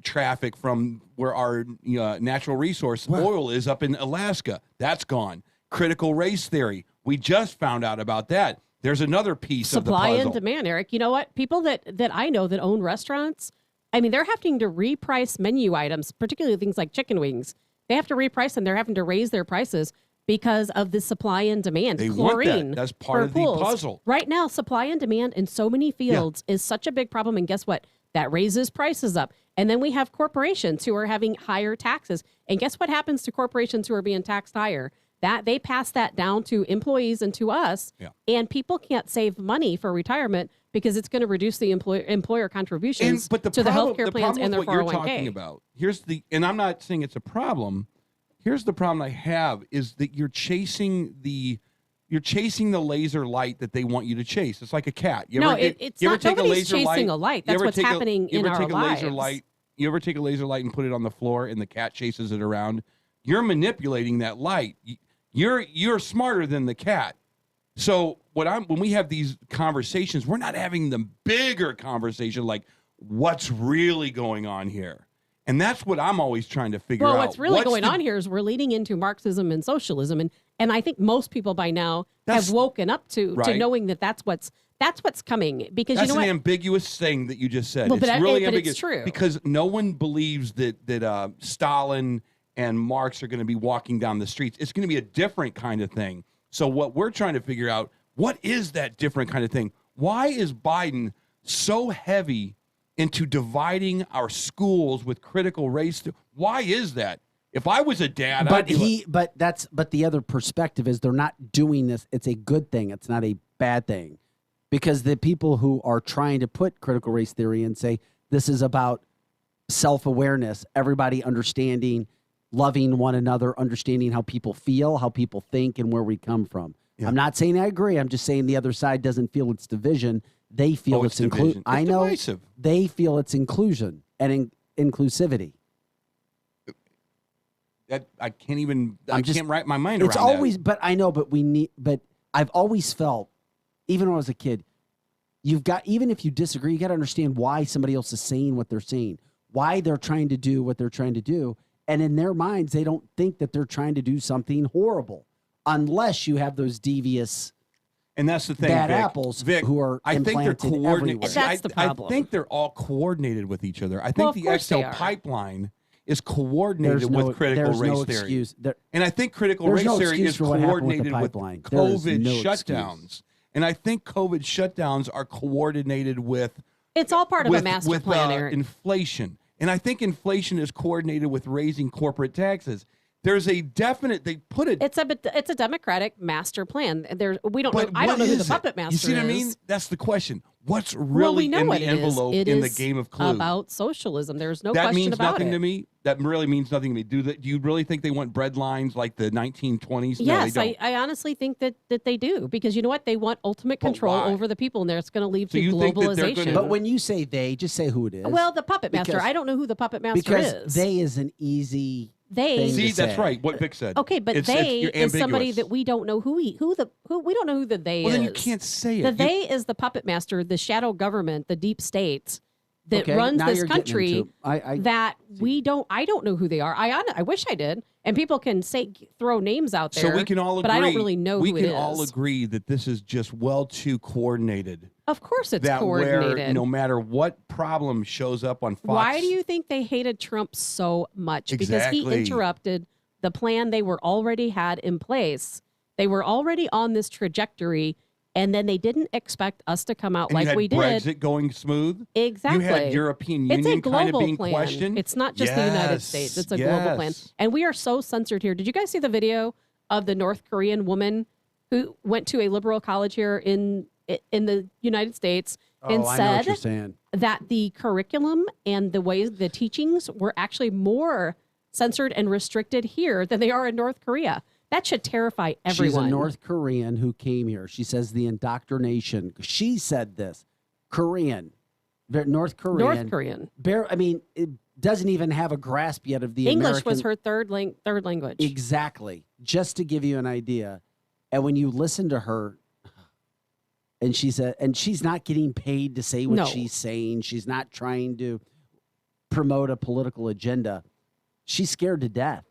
traffic from where our natural resource oil is up in Alaska. That's gone. Critical race theory. We just found out about that. There's another piece of the puzzle. Supply and demand, Eric. You know what? People that I know that own restaurants, I mean, they're having to reprice menu items, particularly things like chicken wings. They have to reprice them. They're having to raise their prices because of the supply and demand. They Chlorine want that. That's part of the puzzle. Right now, supply and demand in so many fields is such a big problem. And guess what? That raises prices up. And then we have corporations who are having higher taxes. And guess what happens to corporations who are being taxed higher? That they pass that down to employees and to us. Yeah. And people can't save money for retirement because it's going to reduce the employer contributions to the healthcare plans and their 401k. What you're talking about, and I'm not saying it's a problem. Here's the problem I have is that you're chasing the laser light that they want you to chase. It's like a cat. It's not. Nobody's chasing a light. That's what's happening in our lives. You ever take a laser light and put it on the floor and the cat chases it around? You're manipulating that light. You're smarter than the cat. So when we have these conversations, we're not having the bigger conversation like what's really going on here. And that's what I'm always trying to figure out. Well, what's really going on here is we're leading into Marxism and socialism, and I think most people by now have woken up to knowing that that's what's coming. Because that's you know an ambiguous thing that you just said. Well, it's really ambiguous. It's true. Because no one believes that Stalin and Marx are going to be walking down the streets. It's going to be a different kind of thing. So what we're trying to figure out, what is that different kind of thing? Why is Biden so heavy into dividing our schools with critical race? Why is that? If I was a dad, but the other perspective is they're not doing this. It's a good thing. It's not a bad thing, because the people who are trying to put critical race theory and say this is about self-awareness, everybody understanding, loving one another, understanding how people feel, how people think, and where we come from. Yeah. I'm not saying I agree. I'm just saying the other side doesn't feel it's division. They feel it's inclusion. I know divisive. They feel it's inclusion and inclusivity. That I can't wrap my mind around. It's always, but I know, but I've always felt, even when I was a kid, even if you disagree, you got to understand why somebody else is saying what they're saying, why they're trying to do what they're trying to do. And in their minds, they don't think that they're trying to do something horrible unless you have those devious and that's the thing, bad Vic, apples who are I think they're coordinated. That's the problem. I think they're all coordinated with each other. I think the XL pipeline is coordinated with critical race theory. And I think critical race theory is coordinated with COVID shutdowns. And I think COVID shutdowns are coordinated with... It's all part of a master plan, Eric. Inflation. And I think inflation is coordinated with raising corporate taxes. There's a definite. They put it. It's a democratic master plan. I don't know who the puppet master is. You see what I mean? That's the question. What's really in the envelope in the game of Clue? About socialism. There's no question about it. That means nothing to me. That really means nothing to me. Do you really think they want bread lines like the 1920s? No, yes, they don't. I honestly think that they do, because you know what? They want ultimate control over the people, and it's going to lead to globalization. But when you say they, just say who it is. Well, the puppet master. I don't know who the puppet master is. Because they is an easy. See, that's right. What Vic said. Okay, but they is somebody that we don't know who we don't know who the they is. Well, then you can't say it. The they is the puppet master, the shadow government, the deep state that runs this country. I don't know who they are. I wish I did. And people can throw names out there. So we can all agree. But I don't really know who it is. We can all agree that this is just well too coordinated. Of course it's coordinated. Where no matter what problem shows up on Fox. Why do you think they hated Trump so much? Exactly. Because he interrupted the plan they were already had in place. They were already on this trajectory, and then they didn't expect us to come out like we did. Brexit going smooth. Exactly. You had European Union kind of being questioned. It's not just the United States. It's a global plan. And we are so censored here. Did you guys see the video of the North Korean woman who went to a liberal college here in the United States and said that the curriculum and the ways the teachings were actually more censored and restricted here than they are in North Korea? That should terrify everyone. She's a North Korean who came here. She says the indoctrination. She said this. Korean. North Korean. It doesn't even have a grasp yet of the English American... was her third language. Exactly. Just to give you an idea. And when you listen to her, and she's not getting paid to say what she's saying. She's not trying to promote a political agenda. She's scared to death.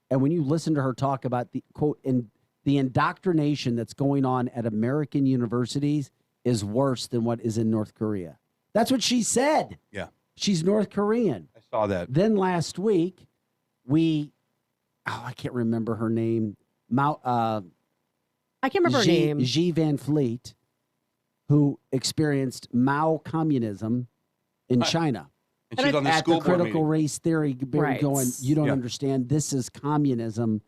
And when you listen to her talk about the quote, and the indoctrination that's going on at American universities is worse than what is in North Korea. That's what she said. Yeah. She's North Korean. I saw that. Then last week, I can't remember her name. I can't remember her name. Xi Van Fleet, who experienced Mao communism in China. And she's on the school at the board critical meeting. race theory, going, you don't understand. This is communism.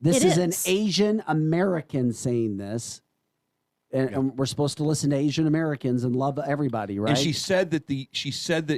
This is an Asian American saying this. And we're supposed to listen to Asian Americans and love everybody, right? And she said that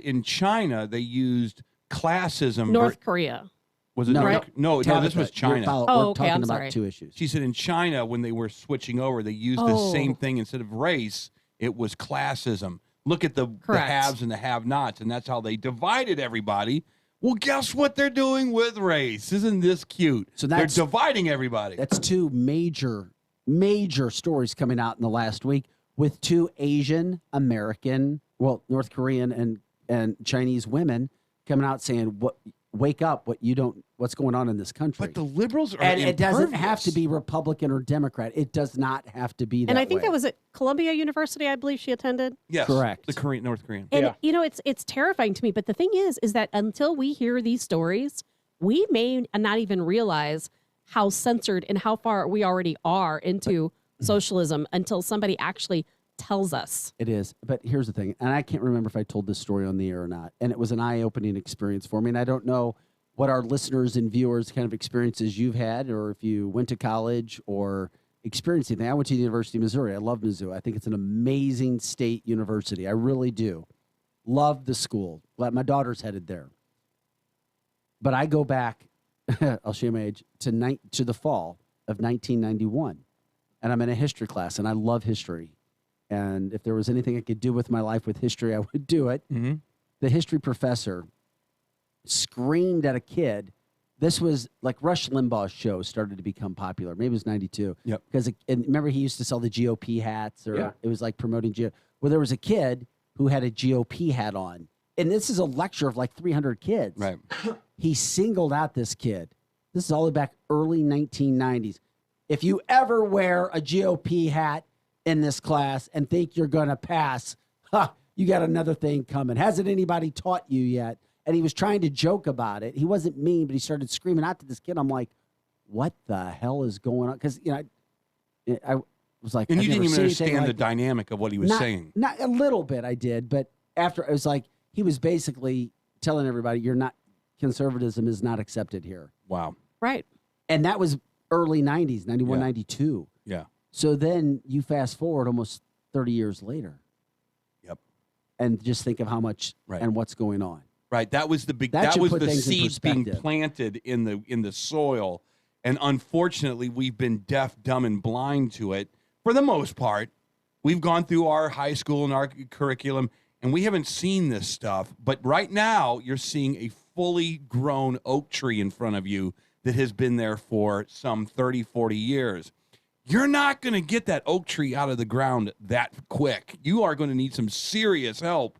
in China they used classism. North Korea. Was it no, this was China. We're talking about two issues. She said in China, when they were switching over, they used the same thing. Instead of race, it was classism. Look at the haves and the have-nots, and that's how they divided everybody. Well, guess what they're doing with race? Isn't this cute? So they're dividing everybody. That's two major stories coming out in the last week with two Asian American, North Korean and Chinese women coming out saying, wake up, what's going on in this country. But the liberals are and it doesn't have to be Republican or Democrat. It does not have to be that And I think way. that was at Columbia University, I believe she attended. Yes, correct. The North Korean. And it's terrifying to me. But the thing is that until we hear these stories, we may not even realize how censored and how far we already are into socialism until somebody actually tells us. It is. But here's the thing, and I can't remember if I told this story on the air or not, and it was an eye-opening experience for me, and I don't know what our listeners and viewers kind of experiences you've had, or if you went to college or experienced anything. I went to the University of Missouri. I love Mizzou. I think it's an amazing state university. I really do. Love the school. My daughter's headed there. But I go back, I'll show you my age, to the fall of 1991, and I'm in a history class, and I love history. And if there was anything I could do with my life with history, I would do it. Mm-hmm. The history professor screamed at a kid. This was like Rush Limbaugh's show started to become popular. Maybe it was 92. Yep. Because remember he used to sell the GOP hats, or it was like promoting GOP. Well, there was a kid who had a GOP hat on. And this is a lecture of like 300 kids. Right. He singled out this kid. This is all the way back early 1990s. If you ever wear a GOP hat in this class and think you're going to pass, you got another thing coming. Hasn't anybody taught you yet? And he was trying to joke about it. He wasn't mean, but he started screaming out to this kid. I'm like, what the hell is going on? Because, I was like, and I've you didn't never even seen anything understand the like dynamic of what he was saying. Not a little bit, I did. But after, it was like, he was basically telling everybody, conservatism is not accepted here. Wow. Right. And that was early 90s, 91, 92. Yeah. So then you fast forward almost 30 years later. Yep. And just think of how much and what's going on. Right. That was the big. That That was should put the things in seeds being perspective. planted in the soil, and unfortunately, we've been deaf, dumb, and blind to it for the most part. We've gone through our high school and our curriculum, and we haven't seen this stuff. But right now, you're seeing a fully grown oak tree in front of you that has been there for some 30, 40 years. You're not going to get that oak tree out of the ground that quick. You are going to need some serious help.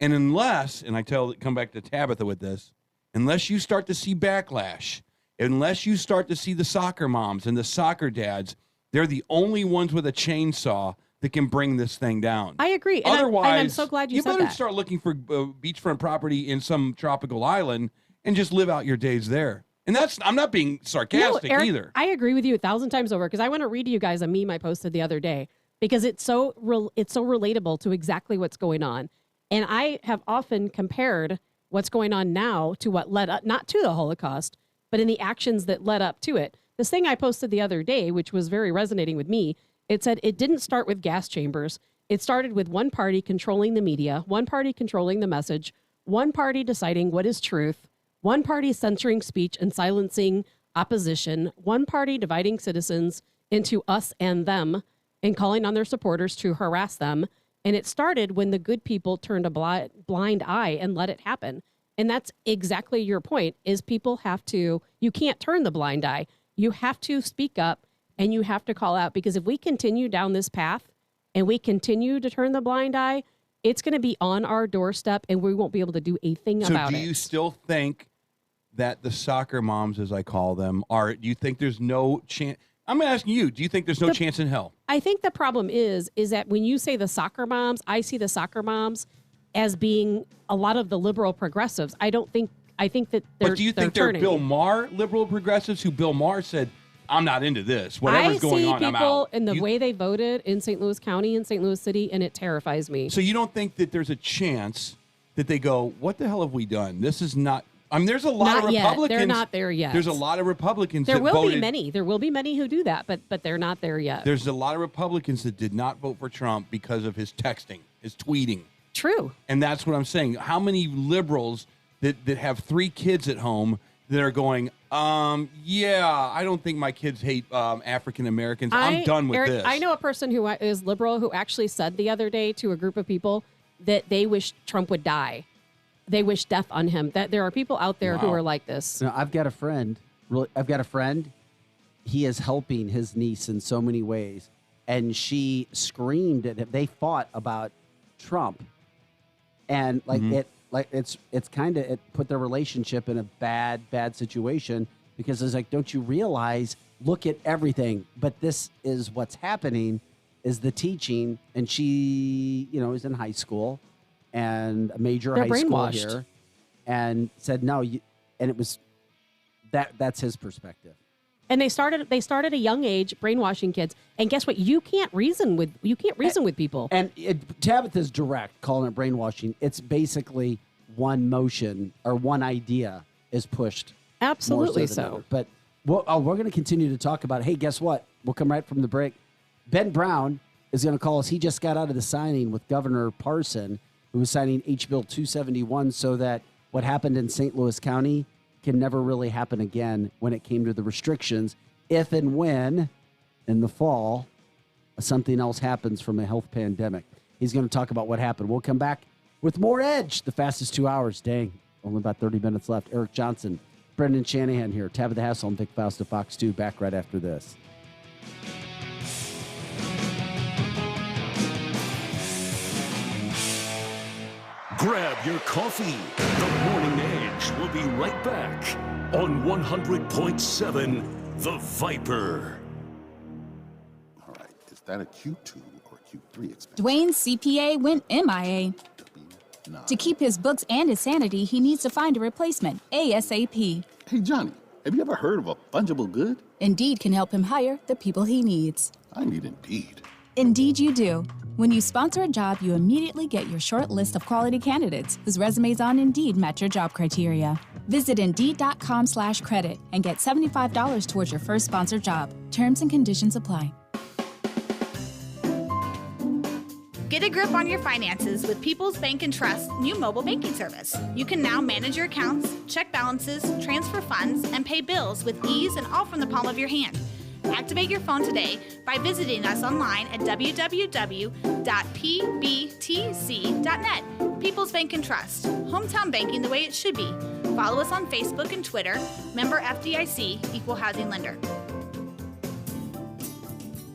And unless, and come back to Tabitha with this, unless you start to see backlash, unless you start to see the soccer moms and the soccer dads, they're the only ones with a chainsaw that can bring this thing down. I agree. Otherwise, and I'm so glad you said better that. start looking for beachfront property in some tropical island and just live out your days there. And I'm not being sarcastic Eric, either. I agree with you 1,000 times over, because I want to read to you guys a meme I posted the other day, because it's so relatable to exactly what's going on. And I have often compared what's going on now to what led up, not to the Holocaust, but in the actions that led up to it. This thing I posted the other day, which was very resonating with me, it said it didn't start with gas chambers. It started with one party controlling the media, one party controlling the message, one party deciding what is truth, one party censoring speech and silencing opposition, one party dividing citizens into us and them and calling on their supporters to harass them. And it started when the good people turned a blind eye and let it happen. And that's exactly your point, is people have to, you can't turn the blind eye. You have to speak up, and you have to call out, because if we continue down this path and we continue to turn the blind eye, it's going to be on our doorstep and we won't be able to do a thing about it. So do you still think that the soccer moms, as I call them, do you think there's no chance? I'm asking you, do you think there's no chance in hell? I think the problem is that when you say the soccer moms, I see the soccer moms as being a lot of the liberal progressives. I think that they're But do you think they're turning. Bill Maher liberal progressives who Bill Maher said, I'm not into this. Whatever's going on, I'm out. I see people in the way they voted in St. Louis County and St. Louis City, and it terrifies me. So you don't think that there's a chance that they go, what the hell have we done? This is not... I mean, there's a lot of Republicans. They're not there yet. There's a lot of Republicans There that will voted. be many. There will be many who do that, but they're not there yet. There's a lot of Republicans that did not vote for Trump because of his texting, his tweeting. True. And that's what I'm saying. How many liberals that have 3 kids at home that are going, I don't think my kids hate African Americans. I'm done with Eric, this. I know a person who is liberal who actually said the other day to a group of people that they wish Trump would die. They wish death on him. That there are people out there who are like this. Now, I've got a friend. He is helping his niece in so many ways, and she screamed at him. They fought about Trump, and it put their relationship in a bad situation, because it's like, don't you realize? Look at everything, but this is what's happening. Is the teaching, and she, is in high school. And a major They're high school brainwashed. here, and said no, and it was that's his perspective. And they started at a young age brainwashing kids. And guess what? You can't reason with people. And Tabitha's direct, calling it brainwashing. It's basically one motion or one idea is pushed. Absolutely more than so. another. But we're going to continue to talk about. Hey, guess what? We'll come right from the break. Ben Brown is going to call us. He just got out of the signing with Governor Parson, who was signing H-Bill 271, so that what happened in St. Louis County can never really happen again when it came to the restrictions, if and when, in the fall, something else happens from a health pandemic. He's going to talk about what happened. We'll come back with more Edge, the fastest 2 hours. Dang, only about 30 minutes left. Eric Johnson, Brendan Shanahan here, Tabitha Hassell, and Vic Faust of Fox 2, back right after this. Grab your coffee. The Morning Edge will be right back on 100.7 The Viper. All right, is that a Q2 or a Q3 expense? Dwayne's CPA went MIA. To keep his books and his sanity, he needs to find a replacement ASAP. Hey, Johnny, have you ever heard of a fungible good? Indeed can help him hire the people he needs. I need Indeed. Indeed you do. When you sponsor a job, you immediately get your short list of quality candidates whose resumes on Indeed match your job criteria. Visit Indeed.com/credit and get $75 towards your first sponsored job. Terms and conditions apply. Get a grip on your finances with People's Bank and Trust's new mobile banking service. You can now manage your accounts, check balances, transfer funds, and pay bills with ease and all from the palm of your hand. Activate your phone today by visiting us online at www.pbtc.net. People's Bank and Trust. Hometown banking the way it should be. Follow us on Facebook and Twitter. Member FDIC, Equal Housing Lender.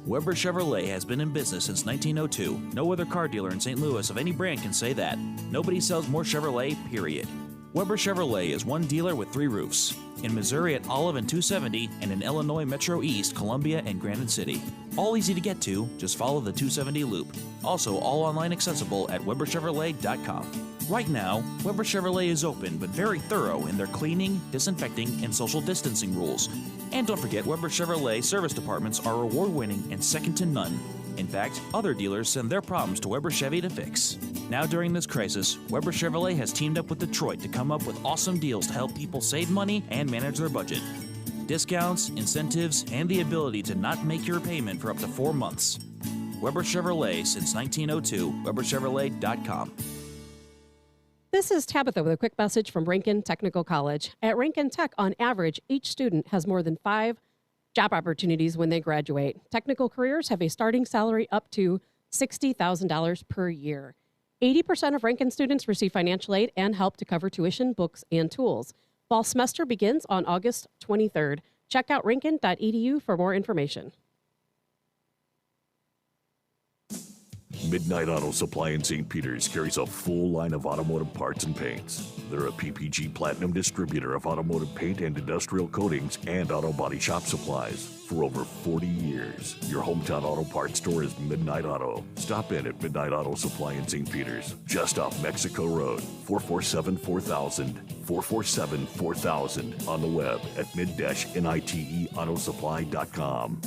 Weber Chevrolet has been in business since 1902. No other car dealer in St. Louis of any brand can say that. Nobody sells more Chevrolet, period. Weber Chevrolet is one dealer with 3 roofs. In Missouri at Olive and 270, and in Illinois Metro East, Columbia, and Granite City. All easy to get to, just follow the 270 loop. Also, all online accessible at WeberChevrolet.com. Right now, Weber Chevrolet is open but very thorough in their cleaning, disinfecting, and social distancing rules. And don't forget, Weber Chevrolet service departments are award-winning and second to none. In fact, other dealers send their problems to Weber Chevy to fix. Now during this crisis, Weber Chevrolet has teamed up with Detroit to come up with awesome deals to help people save money and manage their budget. Discounts, incentives, and the ability to not make your payment for up to 4 months. Weber Chevrolet since 1902, WeberChevrolet.com. This is Tabitha with a quick message from Rankin Technical College. At Rankin Tech, on average, each student has more than 5 job opportunities when they graduate. Technical careers have a starting salary up to $60,000 per year. 80% of Rankin students receive financial aid and help to cover tuition, books, and tools. Fall semester begins on August 23rd. Check out rankin.edu for more information. Midnight Auto Supply in St. Peters carries a full line of automotive parts and paints. They're a PPG Platinum distributor of automotive paint and industrial coatings and auto body shop supplies. For over 40 years, your hometown auto parts store is Midnight Auto. Stop in at Midnight Auto Supply in St. Peters, just off Mexico Road, 447-4000, 447-4000, on the web at mid-niteautosupply.com.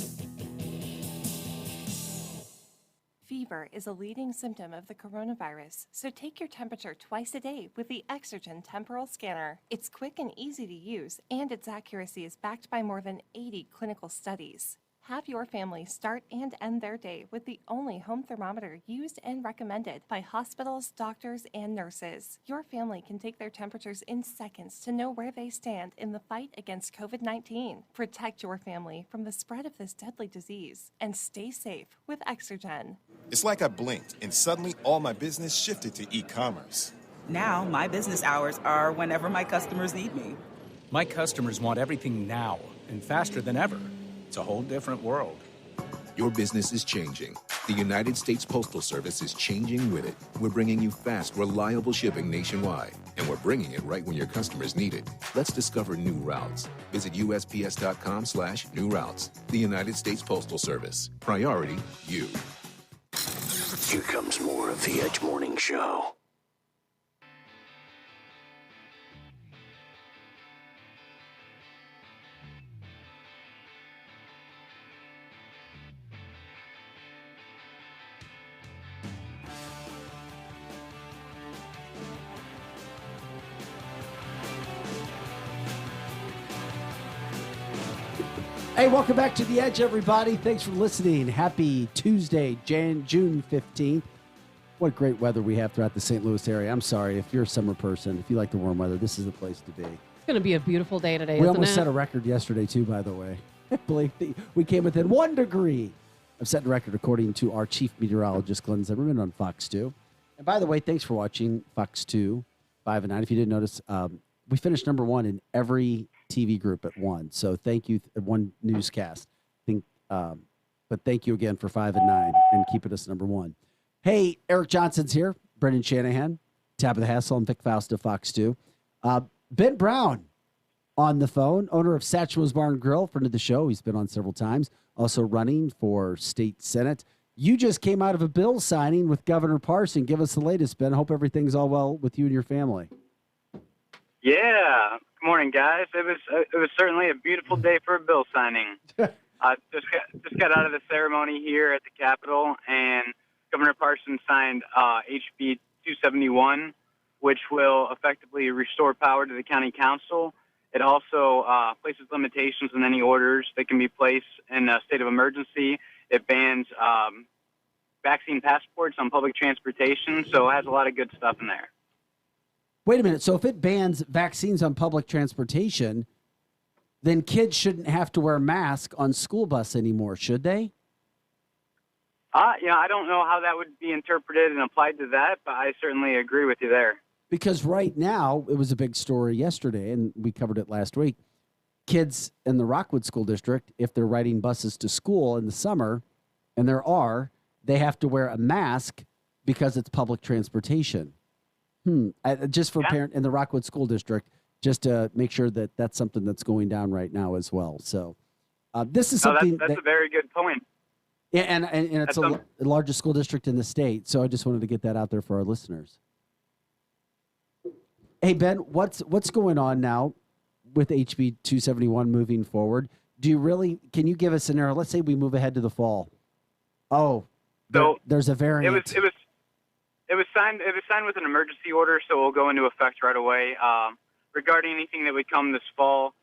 Fever is a leading symptom of the coronavirus, so take your temperature twice a day with the Exergen Temporal Scanner. It's quick and easy to use, and its accuracy is backed by more than 80 clinical studies. Have your family start and end their day with the only home thermometer used and recommended by hospitals, doctors, and nurses. Your family can take their temperatures in seconds to know where they stand in the fight against COVID-19. Protect your family from the spread of this deadly disease and stay safe with Exergen. It's like I blinked and suddenly all my business shifted to e-commerce. Now my business hours are whenever my customers need me. My customers want everything now and faster than ever. It's a whole different world. Your business is changing. The United States Postal Service is changing with it. We're bringing you fast, reliable shipping nationwide, and we're bringing it right when your customers need it. Let's discover new routes. Visit USPS.com/new routes. The United States Postal Service. Priority, you. Here comes more of the Edge Morning Show. Hey, welcome back to The Edge, everybody. Thanks for listening. Happy Tuesday, June 15th. What great weather we have throughout the St. Louis area. I'm sorry, if you're a summer person, if you like the warm weather, this is the place to be. It's going to be a beautiful day today, We isn't almost it? set a record yesterday, too, by the way. Believe me, we came within 1 degree of setting a record, according to our chief meteorologist, Glenn Zimmerman, on Fox 2. And by the way, thanks for watching Fox 2, 5 and 9. If you didn't notice, we finished number 1 in every TV group at 1. So thank you, one newscast. But thank you again for 5 and 9 and keeping us number 1. Hey, Eric Johnson's here, Brendan Shanahan, Tabitha Hassell, and Vic Faust of Fox 2. Ben Brown on the phone, owner of Satchmo's Bar and Grill, friend of the show. He's been on several times, also running for state senate. You just came out of a bill signing with Governor Parson. Give us the latest, Ben. I hope everything's all well with you and your family. Yeah. Good morning, guys. It was certainly a beautiful day for a bill signing. Just got out of the ceremony here at the Capitol, and Governor Parson signed HB 271, which will effectively restore power to the county council. It also places limitations on any orders that can be placed in a state of emergency. It bans vaccine passports on public transportation, so it has a lot of good stuff in there. Wait a minute. So if it bans vaccines on public transportation, then kids shouldn't have to wear masks on school bus anymore, should they? I don't know how that would be interpreted and applied to that, but I certainly agree with you there. Because right now, it was a big story yesterday, and we covered it last week. Kids in the Rockwood School District, if they're riding buses to school in the summer, and they have to wear a mask because it's public transportation. Just for parent in the Rockwood School District, just to make sure that that's something that's going down right now as well. So this is something that's a very good point. Yeah, and it's the largest school district in the state. So I just wanted to get that out there for our listeners. Hey, Ben, what's going on now with HB 271 moving forward? Can you give us a scenario? Let's say we move ahead to the fall. There's a variant. It was signed with an emergency order, so it will go into effect right away. Regarding anything that would come this fall,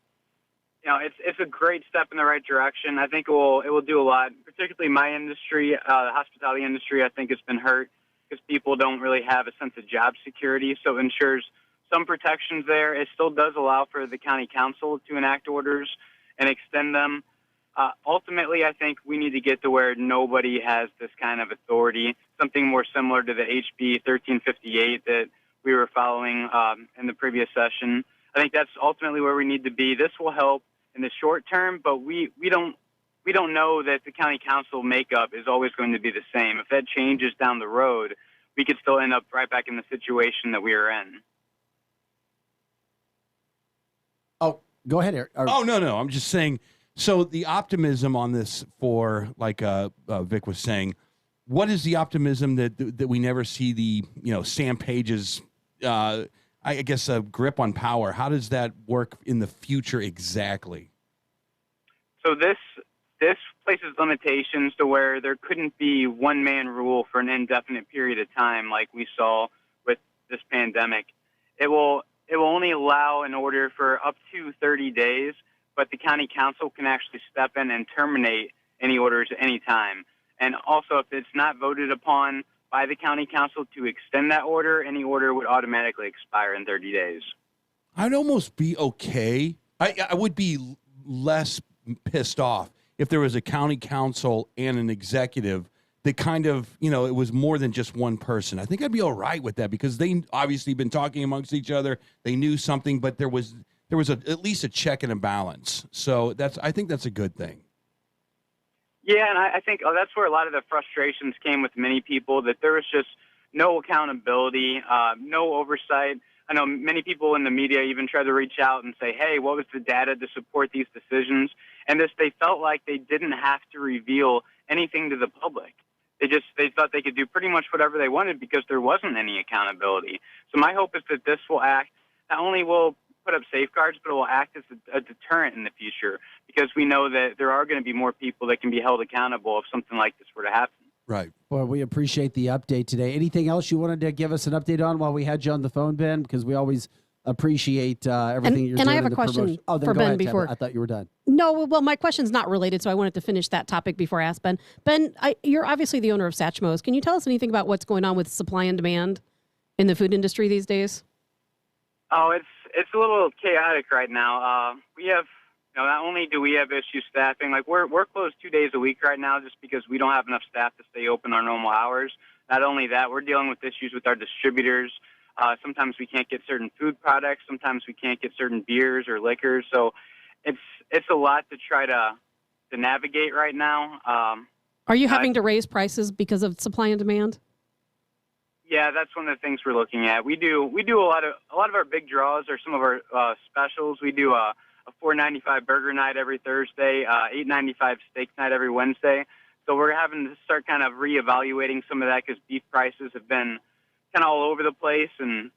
it's a great step in the right direction. I think it will do a lot, particularly my industry, the hospitality industry. I think it's been hurt because people don't really have a sense of job security, so it ensures some protections there. It still does allow for the county council to enact orders and extend them. Ultimately, I think we need to get to where nobody has this kind of authority, something more similar to the HB 1358 that we were following in the previous session. I think that's ultimately where we need to be. This will help in the short term, but we don't we don't know that the county council makeup is always going to be the same. If that changes down the road, we could still end up right back in the situation that we are in. Oh, go ahead, Eric. Oh, no. I'm just saying, so the optimism on this for, like Vic was saying, what is the optimism that we never see the, Sam Page's, I guess, a grip on power? How does that work in the future exactly? So this places limitations to where there couldn't be one-man rule for an indefinite period of time like we saw with this pandemic. It will only allow an order for up to 30 days, but the county council can actually step in and terminate any orders at any time. And also, if it's not voted upon by the county council to extend that order, any order would automatically expire in 30 days. I'd almost be okay. I would be less pissed off if there was a county council and an executive that kind of, it was more than just one person. I think I'd be all right with that because they obviously been talking amongst each other. They knew something, but there was at least a check and a balance. So I think that's a good thing. Yeah, and I think that's where a lot of the frustrations came with many people, that there was just no accountability, no oversight. I know many people in the media even try to reach out and say, hey, what was the data to support these decisions? And they felt like they didn't have to reveal anything to the public. They thought they could do pretty much whatever they wanted because there wasn't any accountability. So my hope is that this will act, not only will put up safeguards, but it will act as a deterrent in the future because we know that there are going to be more people that can be held accountable if something like this were to happen. Right. Well, we appreciate the update today. Anything else you wanted to give us an update on while we had you on the phone, Ben? Because we always appreciate everything you're doing. And I have in a the question promotion. Oh, then for go Ben ahead, before. Tabitha. I thought you were done. No, well, my question's not related, so I wanted to finish that topic before I ask Ben. Ben, you're obviously the owner of Satchmo's. Can you tell us anything about what's going on with supply and demand in the food industry these days? Oh, it's a little chaotic right now. We have, not only do we have issues staffing, like we're closed 2 days a week right now just because we don't have enough staff to stay open our normal hours. Not only that, we're dealing with issues with our distributors. Sometimes we can't get certain food products. Sometimes we can't get certain beers or liquors. So it's a lot to try to navigate right now. Are you having to raise prices because of supply and demand? Yeah, that's one of the things we're looking at. We do a lot of our big draws are some of our specials. We do a $4.95 burger night every Thursday, $8.95 steak night every Wednesday. So we're having to start kind of reevaluating some of that because beef prices have been kind of all over the place, and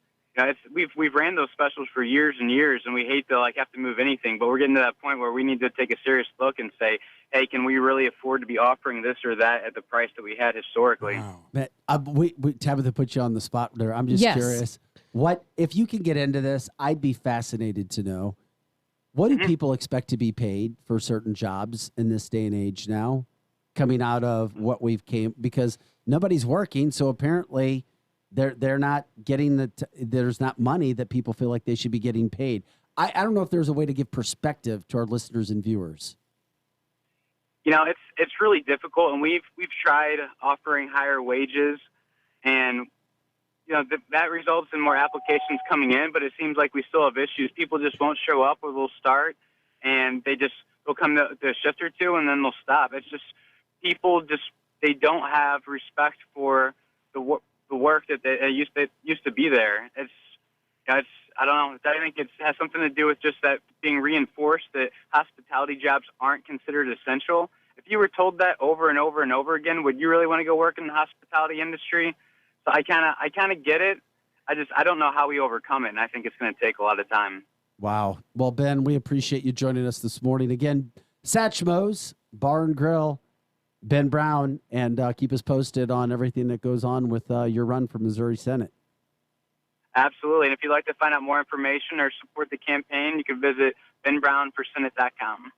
we've ran those specials for years and years, and we hate to have to move anything, but we're getting to that point where we need to take a serious look and say, hey, can we really afford to be offering this or that at the price that we had historically? Wow. We Tabitha put you on the spot there. I'm just curious. What if you can get into this? I'd be fascinated to know. What do people expect to be paid for certain jobs in this day and age now, coming out of what because nobody's working, so apparently they're not getting there's not money that people feel like they should be getting paid. I don't know if there's a way to give perspective to our listeners and viewers. It's really difficult, and we've tried offering higher wages, and that results in more applications coming in, but it seems like we still have issues. People just won't show up, or they'll start, and they'll come to a shift or two, and then they'll stop. It's just people they don't have respect for the work that used to be there. I don't know. I think it has something to do with just that being reinforced that hospitality jobs aren't considered essential. If you were told that over and over and over again, would you really want to go work in the hospitality industry? So I kind of get it. I don't know how we overcome it, and I think it's going to take a lot of time. Wow. Well, Ben, we appreciate you joining us this morning. Again, Satchmo's Bar and Grill, Ben Brown, and keep us posted on everything that goes on with your run for Missouri Senate. Absolutely. And if you'd like to find out more information or support the campaign, you can visit benbrownforsenate.com.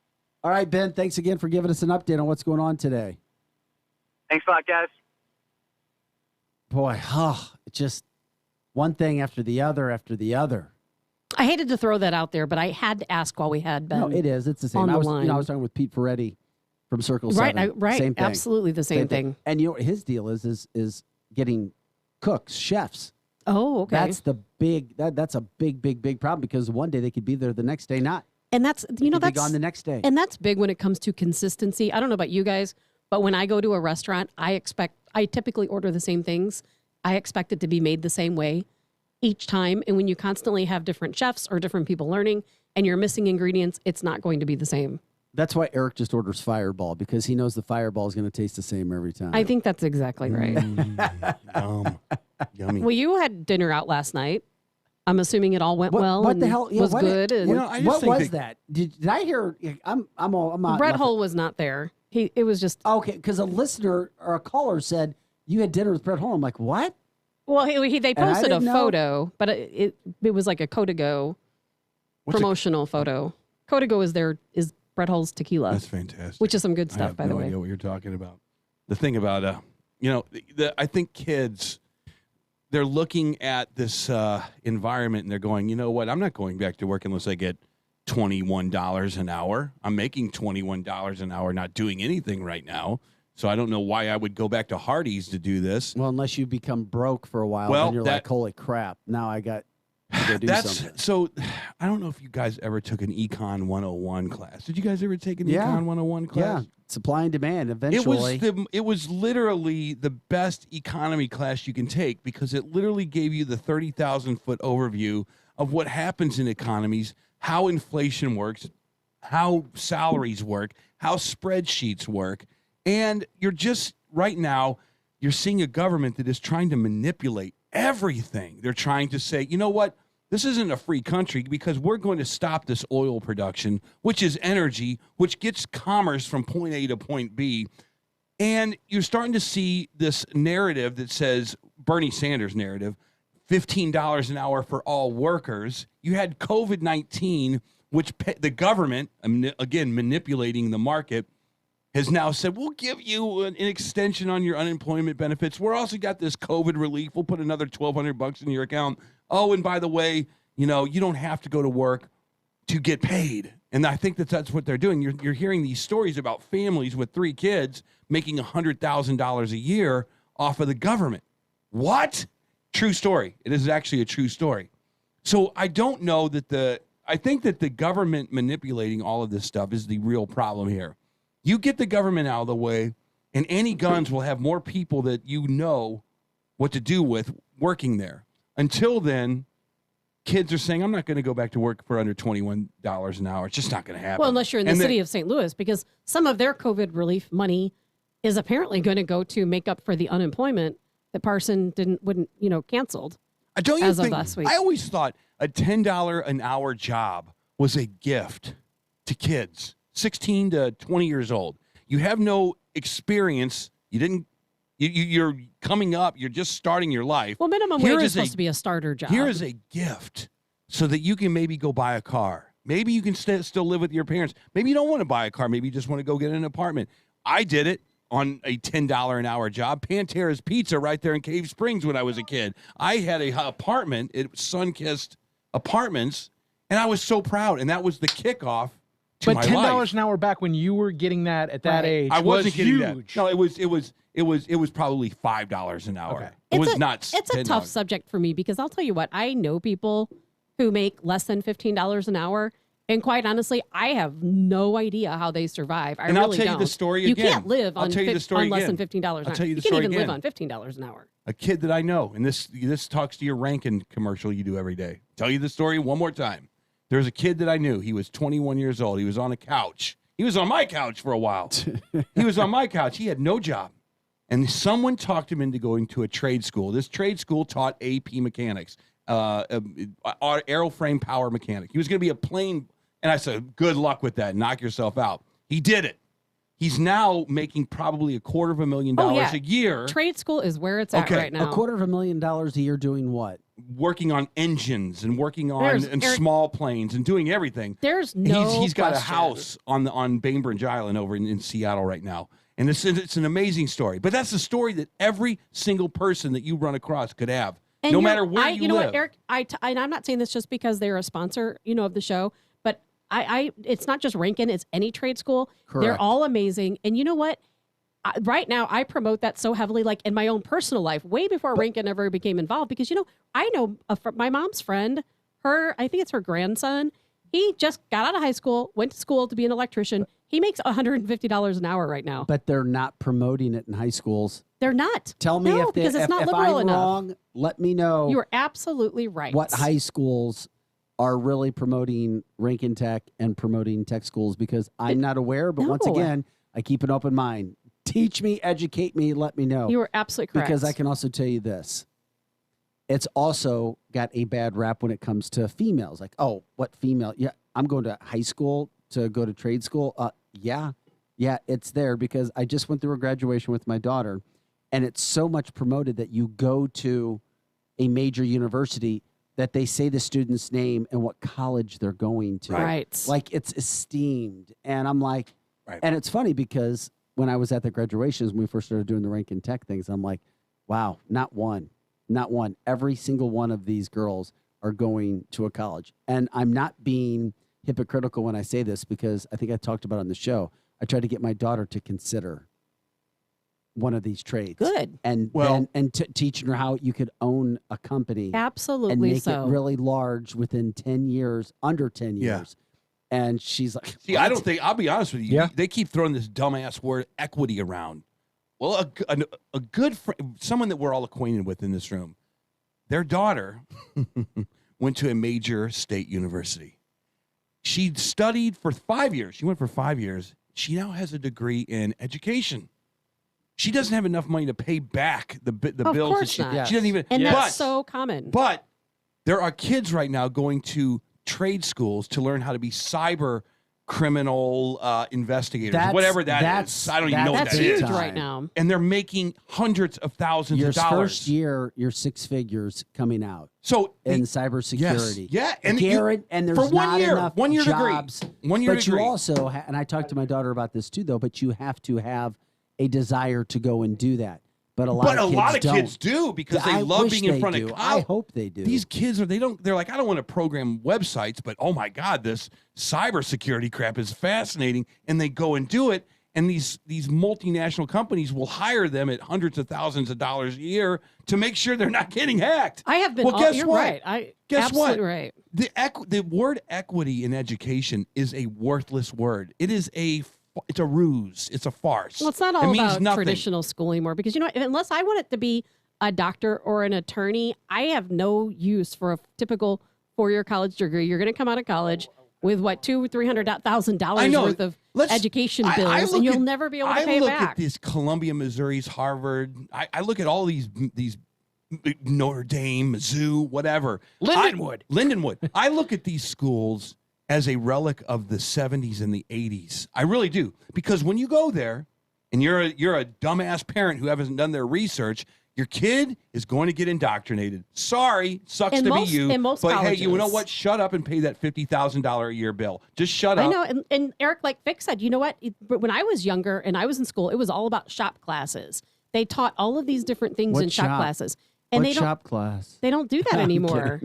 All right, Ben, thanks again for giving us an update on what's going on today. Thanks a lot, guys. Boy, just one thing after the other after the other. I hated to throw that out there, but I had to ask while we had Ben. No, it is. It's the same. On I the was, line. I was talking with Pete Ferretti from Circle 7. Right. Same thing. Absolutely the same thing. And his deal is getting cooks, chefs. Oh, okay. That's the big that's a big problem because one day they could be there, the next day not. And that's, you know, Could be that's gone the next day. And that's big when it comes to consistency. I don't know about you guys, but when I go to a restaurant, I typically order the same things. I expect it to be made the same way each time. And when you constantly have different chefs or different people learning and you're missing ingredients, it's not going to be the same. That's why Eric just orders Fireball, because he knows the Fireball is going to taste the same every time. I think that's exactly right. Yummy. Well, you had dinner out last night. I'm assuming it all went well. What and the hell? Yeah, was what good. And what was that? Did I hear? I'm not. Brett Hull was not there. It was just okay because a listener or a caller said you had dinner with Brett Hull. I'm like, what? Well, they posted a know. photo, but it was like a Codigo promotional photo. Codigo is Brett Hull's tequila. That's fantastic. Which is some good I stuff, have by no the way. idea what you're talking about. The thing about, I think kids, they're looking at this environment and they're going, you know what? I'm not going back to work unless I get $21 an hour. I'm making $21 an hour, not doing anything right now. So I don't know why I would go back to Hardee's to do this. Well, unless you become broke for a while, Well, then you're like, holy crap! Now I got to go do something. So I don't know if you guys ever took an Econ 101 class. Did you guys ever take an Econ 101 class? Yeah, supply and demand. Eventually, it was literally the best economy class you can take because it literally gave you the 30,000-foot overview of what happens in economies, how inflation works, how salaries work, how spreadsheets work. And you're just, right now, you're seeing a government that is trying to manipulate everything. They're trying to say, you know what? This isn't a free country because we're going to stop this oil production, which is energy, which gets commerce from point A to point B. And you're starting to see this narrative that says, Bernie Sanders narrative, $15 an hour for all workers. You had COVID-19, which the government, again, manipulating the market, has now said, we'll give you an extension on your unemployment benefits. We're also got this COVID relief. We'll put another $1,200 in your account. Oh, and by the way, you don't have to go to work to get paid. And I think that's what they're doing. You're hearing these stories about families with 3 kids making $100,000 a year off of the government. What? True story. It is actually a true story. So I don't know I think that the government manipulating all of this stuff is the real problem here. You get the government out of the way, and any guns will have more people that you know what to do with working there. Until then, kids are saying, I'm not going to go back to work for under $21 an hour. It's just not going to happen. Well, unless you're in the city of St. Louis, because some of their COVID relief money is apparently going to go to make up for the unemployment that Parson wouldn't canceled. Don't you as think? Of last week. I always thought a $10 an hour job was a gift to kids 16 to 20 years old. You have no experience. You're coming up. You're just starting your life. Well, minimum wage is supposed to be a starter job. Here is a gift so that you can maybe go buy a car. Maybe you can still live with your parents. Maybe you don't want to buy a car. Maybe you just want to go get an apartment. I did it on a $10 an hour job. Pantera's Pizza right there in Cave Springs when I was a kid. I had an apartment. It was Sunkissed Apartments, and I was so proud. And that was the kickoff to my life. But $10 an hour back when you were getting that at that age, I wasn't getting huge. that. No, it was probably $5 an hour. Okay. It was not. It's a tough subject for me because I'll tell you what, I know people who make less than $15 an hour. And quite honestly, I have no idea how they survive. And I'll tell you the story again. You can't live on, I'll tell you the story on less again. than $15 an hour. I'll tell you the can't story even live again. on $15 an hour. A kid that I know, and this talks to your Rankin commercial you do every day. Tell you the story one more time. There's a kid that I knew. He was 21 years old. He was on a couch. He was on my couch for a while. He was on my couch. He had no job. And someone talked him into going to a trade school. This trade school taught AP mechanics, aeroframe power mechanic. He was going to be a plane. And I said, good luck with that. Knock yourself out. He did it. He's now making probably $250,000 a year. Trade school is where it's at right now. $250,000 a year doing what? Working on engines and working on small planes and doing everything. There's no He's got a question. house on Bainbridge Island over in Seattle right now. And it's an amazing story. But that's the story that every single person that you run across could have, And no matter where you know live. what, Eric? And I'm not saying this just because they're a sponsor, of the show, but it's not just Rankin, it's any trade school. Correct. They're all amazing. And you know what? Right now, I promote that so heavily, like in my own personal life, way before Rankin ever became involved, because, I know my mom's friend, I think it's her grandson, He just got out of high school, went to school to be an electrician. He makes $150 an hour right now. But they're not promoting it in high schools. They're not. Tell me if because it's not if liberal I'm enough. wrong. Let me know. You are absolutely right. What high schools are really promoting Rankin Tech and promoting tech schools, because I'm not aware. But once again, I keep an open mind. Teach me, educate me, let me know. You are absolutely correct. Because I can also tell you this. It's also got a bad rap when it comes to females. Like, oh, what female? Yeah, I'm going to high school to go to trade school. Yeah, it's there because I just went through a graduation with my daughter, and it's so much promoted that you go to a major university that they say the student's name and what college they're going to. Right. Like, it's esteemed. And I'm like, and it's funny because when I was at the graduations, when we first started doing the Rankin Tech things, I'm like, wow, not one. Every single one of these girls are going to a college. And I'm not being hypocritical when I say this, because I think I talked about it on the show. I tried to get my daughter to consider one of these trades. Good. And teaching her how you could own a company. Absolutely and make so. it really large within 10 years, under 10 years. And she's like, see, I don't think, I'll be honest with you. Yeah. They keep throwing this dumbass word equity around. Well, a good friend, someone that we're all acquainted with in this room, their daughter went to a major state university. She studied for 5 years. She went for 5 years. She now has a degree in education. She doesn't have enough money to pay back the bills. Of course that not. She doesn't even. And that's so common. But there are kids right now going to trade schools to learn how to be cyber criminal investigators, whatever that is. I don't even know what that is. That's huge right now. And they're making hundreds of thousands of dollars. First year, you're six figures coming out. So in cybersecurity, yes. and Garrett, and there's for 1 not year, enough 1 year jobs. degree, 1 year but degree. you also, and I talked to my daughter about this too, though. But you have to have a desire to go and do that. But a lot of kids do because they love being in front of college. I hope they do. These kids they're like, I don't want to program websites, but oh my God, this cybersecurity crap is fascinating. And they go and do it. And these multinational companies will hire them at hundreds of thousands of dollars a year to make sure they're not getting hacked. I have been. Well, guess you're what? right. Guess absolutely what? Right. The word equity in education is a worthless word. It's a ruse. It's a farce. Well, it's not all it means about nothing. traditional school anymore because, you know, unless I want it to be a doctor or an attorney, I have no use for a typical four-year college degree. You're going to come out of college with what, $200,000-$300,000 worth of education bills, and you'll never be able to pay I look back. at this Columbia, Missouri's, Harvard. I look at all these Notre Dame, Mizzou, whatever. Lindenwood. I look at these schools as a relic of the 70s and the 80s. I really do. Because when you go there and you're a dumbass parent who hasn't done their research, your kid is going to get indoctrinated. Sorry, sucks to be you. In most but colleges. hey, you know what? Shut up and pay that $50,000 a year bill. Just shut up. I know. And Eric, like Vic said, you know what? When I was younger and I was in school, it was all about shop classes. They taught all of these different things in shop classes. And what shop class? They don't do that anymore.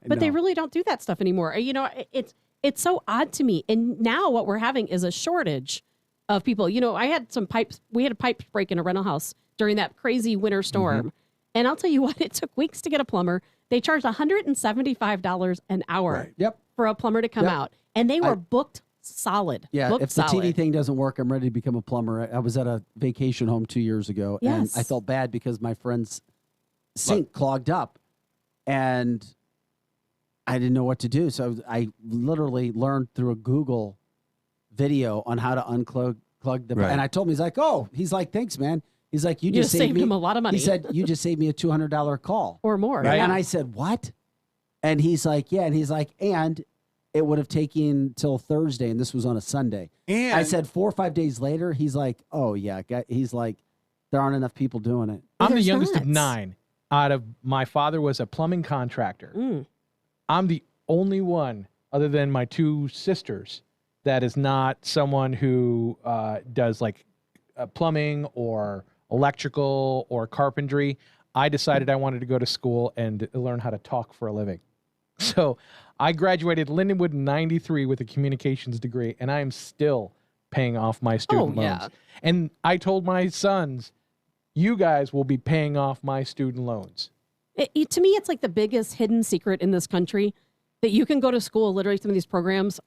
But they know. really don't do that stuff anymore. You know, it's so odd to me. And now what we're having is a shortage of people. You know, I had some pipes. We had a pipe break in a rental house during that crazy winter storm. Mm-hmm. And I'll tell you what, it took weeks to get a plumber. They charged $175 an hour for a plumber to come out. And they were booked solid. Yeah, booked if the solid. TV thing doesn't work, I'm ready to become a plumber. I was at a vacation home 2 years ago, and I felt bad because my friend's sink clogged up. And I didn't know what to do. So I literally learned through a Google video on how to unclog the and I told him, he's like, thanks, man. He's like, you just saved me him a lot of money. He said, you just saved me a $200 call. Or more. Right? And I said, what? And he's like, yeah. And he's like, and it would have taken till Thursday. And this was on a Sunday. And I said 4 or 5 days later, he's like, oh yeah. He's like, there aren't enough people doing it. I'm the youngest of 9. My father was a plumbing contractor. I'm the only one, other than my 2 sisters, that is not someone who does like plumbing or electrical or carpentry. I decided I wanted to go to school and learn how to talk for a living. So I graduated Lindenwood in '93 with a communications degree, and I am still paying off my student loans. And I told my sons, you guys will be paying off my student loans. To me, it's like the biggest hidden secret in this country that you can go to school. Literally, some of these programs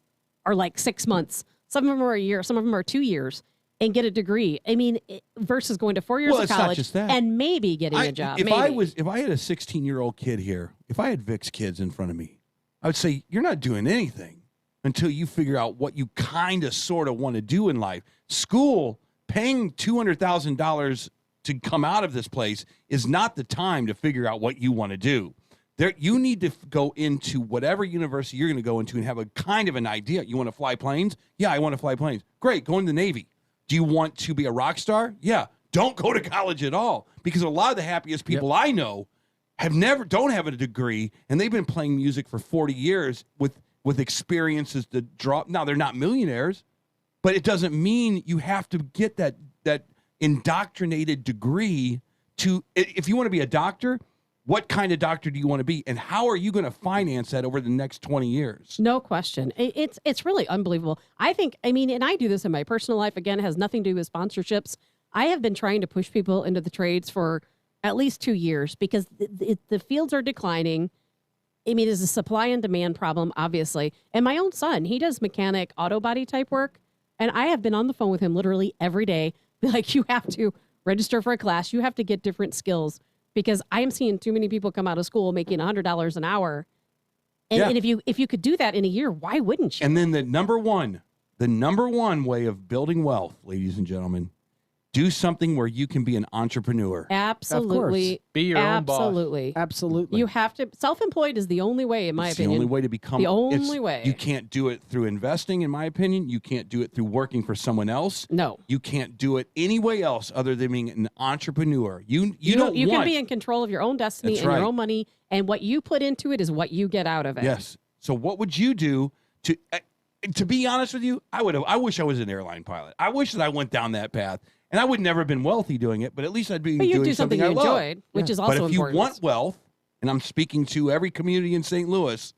are like 6 months. Some of them are a year. Some of them are 2 years. And get a degree. I mean, versus going to 4 years of college and maybe getting a job. If I had a 16-year-old kid here, if I had Vic's kids in front of me, I would say, you're not doing anything until you figure out what you kind of sort of want to do in life. School, paying $200,000 to come out of this place is not the time to figure out what you want to do. You need to go into whatever university you're going to go into and have a kind of an idea. You want to fly planes? Yeah, I want to fly planes. Great, go in the Navy. Do you want to be a rock star? Yeah. Don't go to college at all, because a lot of the happiest people I know don't have a degree, and they've been playing music for 40 years with experiences that draw. Now, they're not millionaires, but it doesn't mean you have to get that indoctrinated degree to, if you want to be a doctor, what kind of doctor do you want to be, and how are you going to finance that over the next 20 years? No question. It's really unbelievable. I think, and I do this in my personal life. Again, it has nothing to do with sponsorships. I have been trying to push people into the trades for at least 2 years because the fields are declining. It's a supply and demand problem, obviously. And my own son, he does mechanic auto body type work. And I have been on the phone with him literally every day. Be like, you have to register for a class. You have to get different skills. Because I am seeing too many people come out of school making $100 an hour. And if you could do that in a year, why wouldn't you? And then the number one way of building wealth, ladies and gentlemen, do something where you can be an entrepreneur. Absolutely. Of course. Be your own boss. Absolutely. You have to. Self-employed is the only way, in my opinion. The only way to become. The only way. You can't do it through investing, in my opinion. You can't do it through working for someone else. No. You can't do it any way else other than being an entrepreneur. You can be in control of your own destiny and right. your own money, and what you put into it is what you get out of it. Yes. So what would you do to be honest with you? I wish I was an airline pilot. I wish that I went down that path. And I would never have been wealthy doing it, but at least I'd be doing something I enjoyed, which is also important. But if you want wealth, and I'm speaking to every community in St. Louis,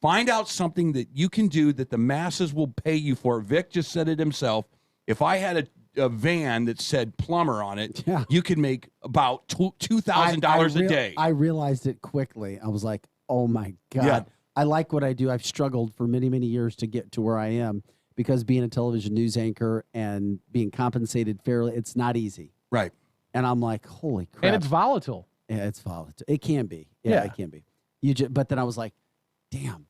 find out something that you can do that the masses will pay you for. Vic just said it himself. If I had a van that said plumber on it, you could make about $2,000 a day. I realized it quickly. I was like, oh, my God. Yeah. I like what I do. I've struggled for many, many years to get to where I am. Because being a television news anchor and being compensated fairly, it's not easy. Right. And I'm like, holy crap. And it's volatile. Yeah, it's volatile. It can be. Yeah, it can be. But then I was like, damn,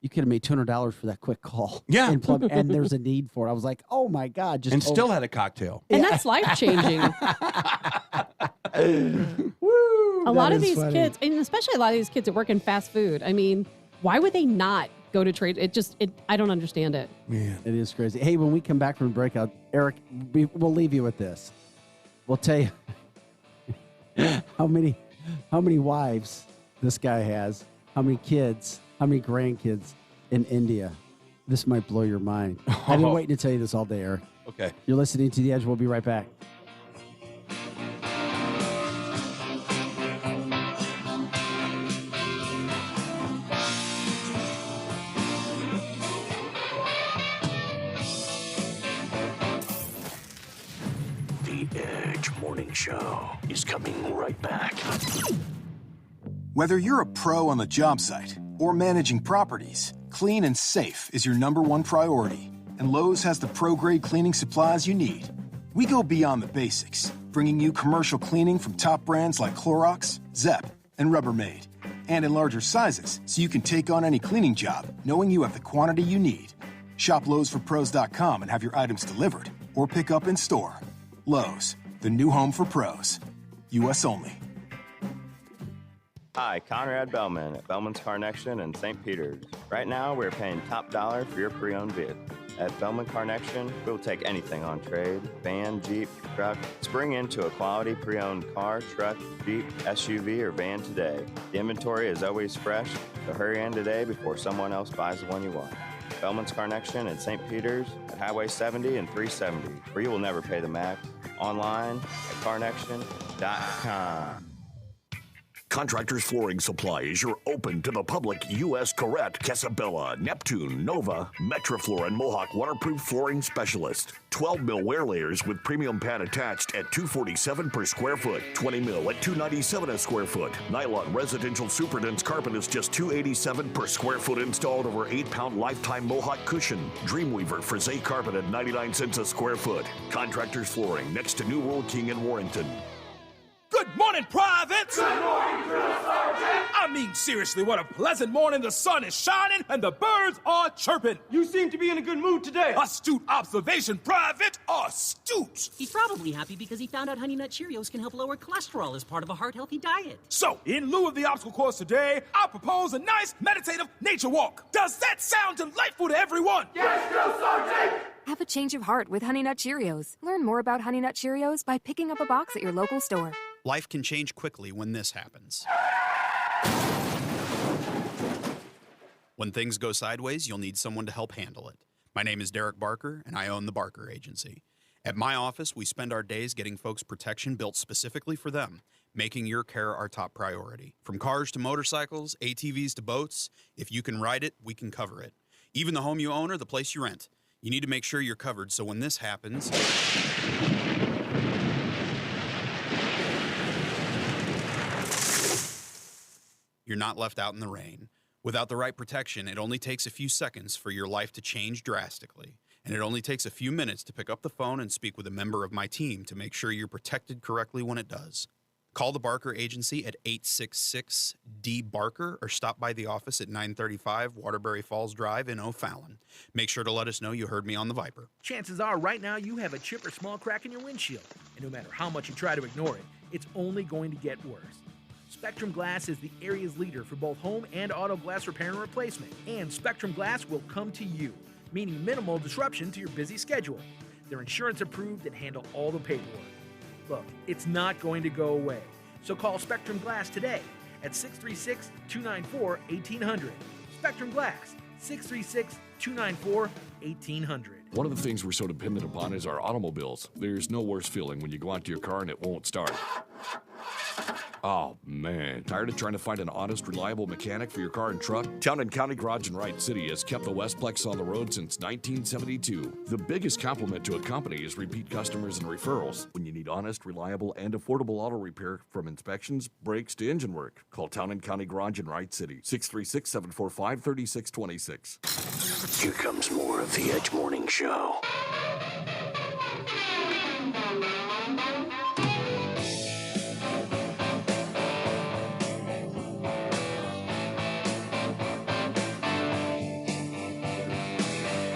you could have made $200 for that quick call. Yeah. And there's a need for it. I was like, oh, my God. Still had a cocktail. And that's life-changing. Woo, a lot of these kids, and especially a lot of these kids that work in fast food, why would they not go to trade? I don't understand it. Man, it is crazy. Hey, when we come back from the breakout, Eric, we'll leave you with this. We'll tell you how many wives this guy has, how many kids, how many grandkids in India. This might blow your mind. I've been waiting to tell you this all day, Eric. Okay. You're listening to The Edge. We'll be right back. Show is coming right back. Whether you're a pro on the job site or managing properties, clean and safe is your #1 priority, and Lowe's has the pro-grade cleaning supplies you need. We go beyond the basics, bringing you commercial cleaning from top brands like Clorox, Zep, and Rubbermaid, and in larger sizes so you can take on any cleaning job knowing you have the quantity you need. Shop Lowe'sForPros.com and have your items delivered or pick up in store. Lowe's, the new home for pros. U.S. only. Hi, Conrad Bellman at Bellman's Car Connection in St. Peters. Right now, we're paying top dollar for your pre-owned vehicle. At Bellman Car Connection, we'll take anything on trade, van, Jeep, truck. Spring into a quality pre-owned car, truck, Jeep, SUV, or van today. The inventory is always fresh, so hurry in today before someone else buys the one you want. Bellman's Car Connection in St. Peters at Highway 70 and 370, where you will never pay the max. Online at carnection.com. Contractors Flooring Supply is your open to the public U.S. Corette, Casabella, Neptune, Nova, Metrofloor, and Mohawk waterproof flooring specialist. 12 mil wear layers with premium pad attached at $247 per square foot. 20 mil at $297 a square foot. Nylon residential super dense carpet is just $287 per square foot installed over 8-pound lifetime Mohawk cushion. Dreamweaver Frisee carpet at 99 cents a square foot. Contractors Flooring next to New World King in Warrington. Good morning, privates! Good morning, Drill Sergeant! I mean, seriously, what a pleasant morning. The sun is shining and the birds are chirping. You seem to be in a good mood today. Astute observation, Private. Astute. He's probably happy because he found out Honey Nut Cheerios can help lower cholesterol as part of a heart-healthy diet. So, in lieu of the obstacle course today, I propose a nice meditative nature walk. Does that sound delightful to everyone? Yes, Drill Sergeant! Have a change of heart with Honey Nut Cheerios. Learn more about Honey Nut Cheerios by picking up a box at your local store. Life can change quickly when this happens. When things go sideways, you'll need someone to help handle it. My name is Derek Barker, and I own the Barker Agency. At my office, we spend our days getting folks protection built specifically for them, making your care our top priority. From cars to motorcycles, ATVs to boats, if you can ride it, we can cover it. Even the home you own or the place you rent. You need to make sure you're covered so when this happens, you're not left out in the rain. Without the right protection, it only takes a few seconds for your life to change drastically. And it only takes a few minutes to pick up the phone and speak with a member of my team to make sure you're protected correctly when it does. Call the Barker Agency at 866-D-BARKER or stop by the office at 935 Waterbury Falls Drive in O'Fallon. Make sure to let us know you heard me on the Viper. Chances are right now you have a chip or small crack in your windshield. And no matter how much you try to ignore it, it's only going to get worse. Spectrum Glass is the area's leader for both home and auto glass repair and replacement. And Spectrum Glass will come to you, meaning minimal disruption to your busy schedule. They're insurance approved and handle all the paperwork. Look, it's not going to go away. So call Spectrum Glass today at 636-294-1800. Spectrum Glass, 636-294-1800. One of the things we're so dependent upon is our automobiles. There's no worse feeling when you go out to your car and it won't start. Oh, man. Tired of trying to find an honest, reliable mechanic for your car and truck? Town and County Garage in Wright City has kept the Westplex on the road since 1972. The biggest compliment to a company is repeat customers and referrals. When you need honest, reliable, and affordable auto repair from inspections, brakes to engine work, call Town and County Garage in Wright City, 636-745-3626. Here comes more of the Edge Morning Show.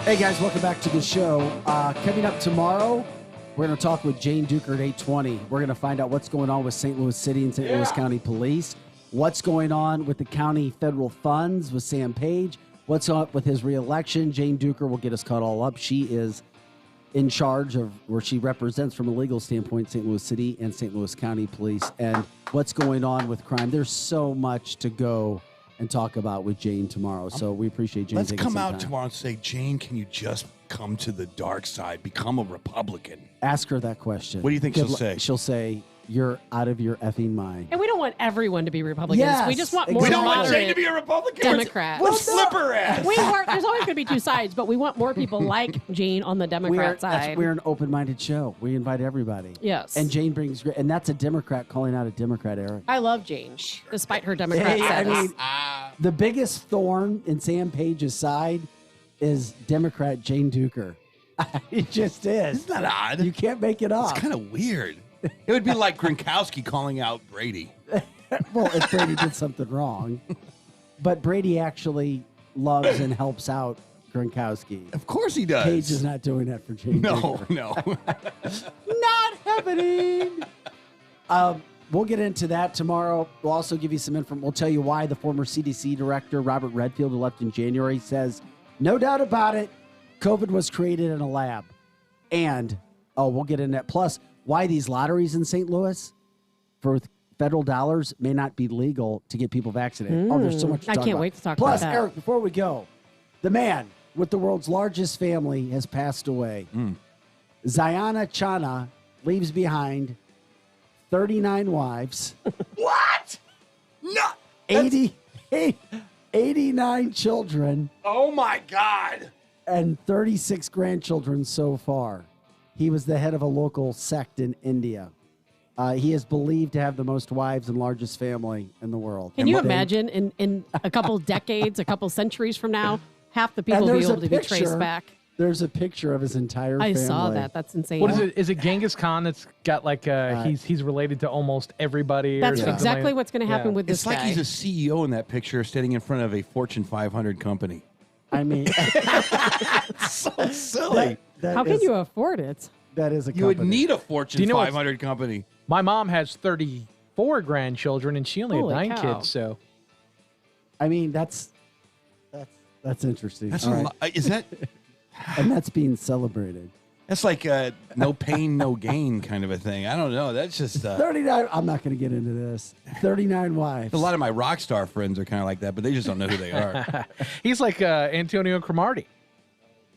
Hey guys, welcome back to the show. Coming up tomorrow, we're going to talk with Jane Duker at 8:20. We're going to find out what's going on with St. Louis City and St. Louis County Police, what's going on with the county federal funds with Sam Page, what's up with his reelection. Jane Duker will get us caught all up. She is in charge of where she represents from a legal standpoint St. Louis City and St. Louis County Police and what's going on with crime. There's so much to go and talk about with Jane tomorrow. So we appreciate Jane. Let's come out tomorrow and say, Jane, can you just come to the dark side, become a Republican? Ask her that question. What do you think she'll say? She'll say, you're out of your effing mind. And we don't want everyone to be Republicans. Yes, we just want more We don't want moderate Jane to be a Republican. Democrats. We'll flip her ass. There's always going to be two sides, but we want more people like Jane on the Democrat side. We're an open-minded show. We invite everybody. Yes. And Jane brings, and that's a Democrat calling out a Democrat, Eric. I love Jane, despite her Democrat status. I mean, the biggest thorn in Sam Page's side is Democrat Jane Duker. It just is. Isn't that odd? You can't make it up. It's kind of weird. It would be like Gronkowski calling out Brady. Well, if Brady did something wrong. But Brady actually loves and helps out Gronkowski. Of course he does. Page is not doing that for Jane Duker. No. Not happening. We'll get into that tomorrow. We'll also give you some info. We'll tell you why the former CDC director, Robert Redfield, who left in January, says, no doubt about it, COVID was created in a lab. And, we'll get into that. Plus, why these lotteries in St. Louis for federal dollars may not be legal to get people vaccinated. There's so much to talk about. I can't wait to talk Plus, about that. Eric, before we go, the man with the world's largest family has passed away. Zayana Chana leaves behind 39 wives. What? 89 children. Oh my God. And 36 grandchildren so far. He was the head of a local sect in India. He is believed to have the most wives and largest family in the world. Can you imagine in a couple decades, a couple centuries from now, half the people will be able to be traced back? There's a picture of his entire family. I saw that. That's insane. What is it? Is it Genghis Khan that's got like he's related to almost everybody? That's or exactly like, what's going to happen with this It's like guy. he's a CEO in that picture standing in front of a Fortune 500 company. I mean, so silly. How can you afford it? That is a You would company. need a Fortune Do you know 500 company. My mom has 34 grandchildren, and she only Holy had 9 cow. kids. So, I mean, that's interesting. That's All a right. lot. Is that? And that's being celebrated. That's like no pain, no gain kind of a thing. I don't know. That's just 39. I'm not going to get into this. 39 wives. a lot of my rock star friends are kind of like that, but they just don't know who they are. he's like Antonio Cromartie.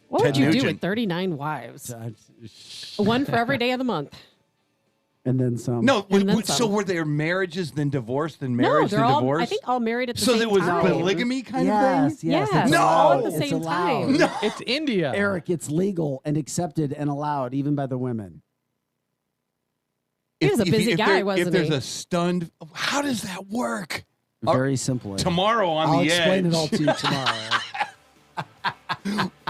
What Ted would you do Nugent. with 39 wives? One for every day of the month. And then some. No, And then so some. were there marriages, then divorce, then No, marriage, they're then all, divorce? I think, all married at the so same there was time. polygamy kind Yes, of thing? yes. Yes, it's all at allowed. the It's same allowed. time. No. It's India. Eric, it's legal and accepted and allowed even by the women. He was a busy guy, if wasn't there's he? a stunned, how does that work? Very simply. Tomorrow on I'll the explain edge. it all to you tomorrow.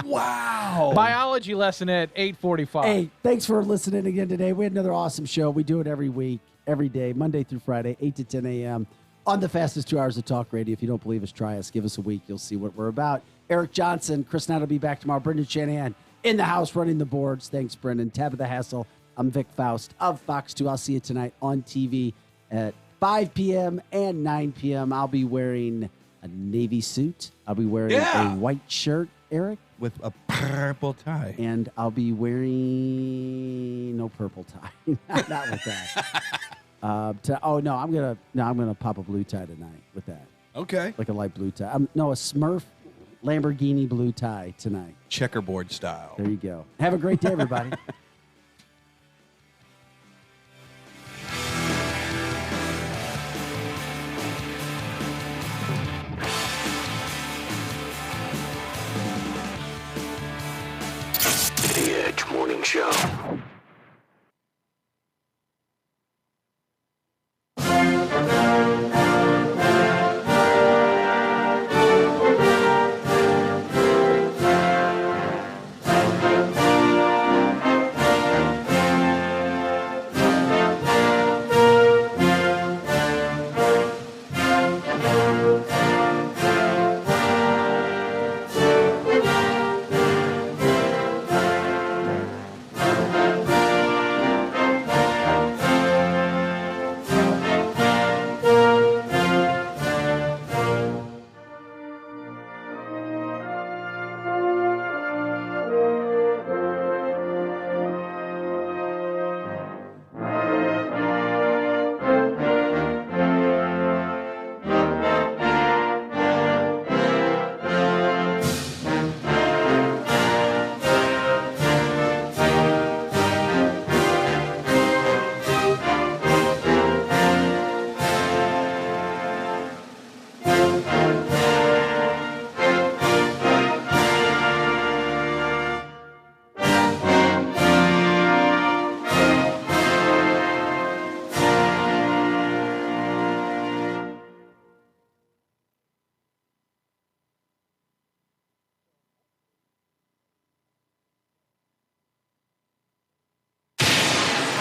Wow. Biology lesson at 8:45. Hey, thanks for listening again today. We had another awesome show. We do it every week, every day, Monday through Friday, 8 to 10 a.m. on the fastest 2 hours of talk radio. If you don't believe us, try us. Give us a week. You'll see what we're about. Eric Johnson, Chris Knight will be back tomorrow. Brendan Shanahan in the house running the boards. Thanks, Brendan. Tabitha Hassell. I'm Vic Faust of Fox 2. I'll see you tonight on TV at 5 p.m. and 9 p.m. I'll be wearing a navy suit. I'll be wearing a white shirt, Eric. With a purple tie. And I'll be wearing no purple tie. Not with that. I'm gonna pop a blue tie tonight with that. Okay. Like a light blue tie. A Smurf Lamborghini blue tie tonight. Checkerboard style. There you go. Have a great day, everybody. The Edge Morning Show.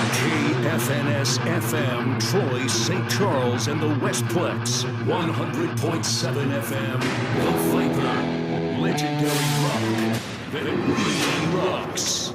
KFNS FM, Troy, St. Charles, and the Westplex. 100.7 FM, The Viper. Legendary rock that really rocks.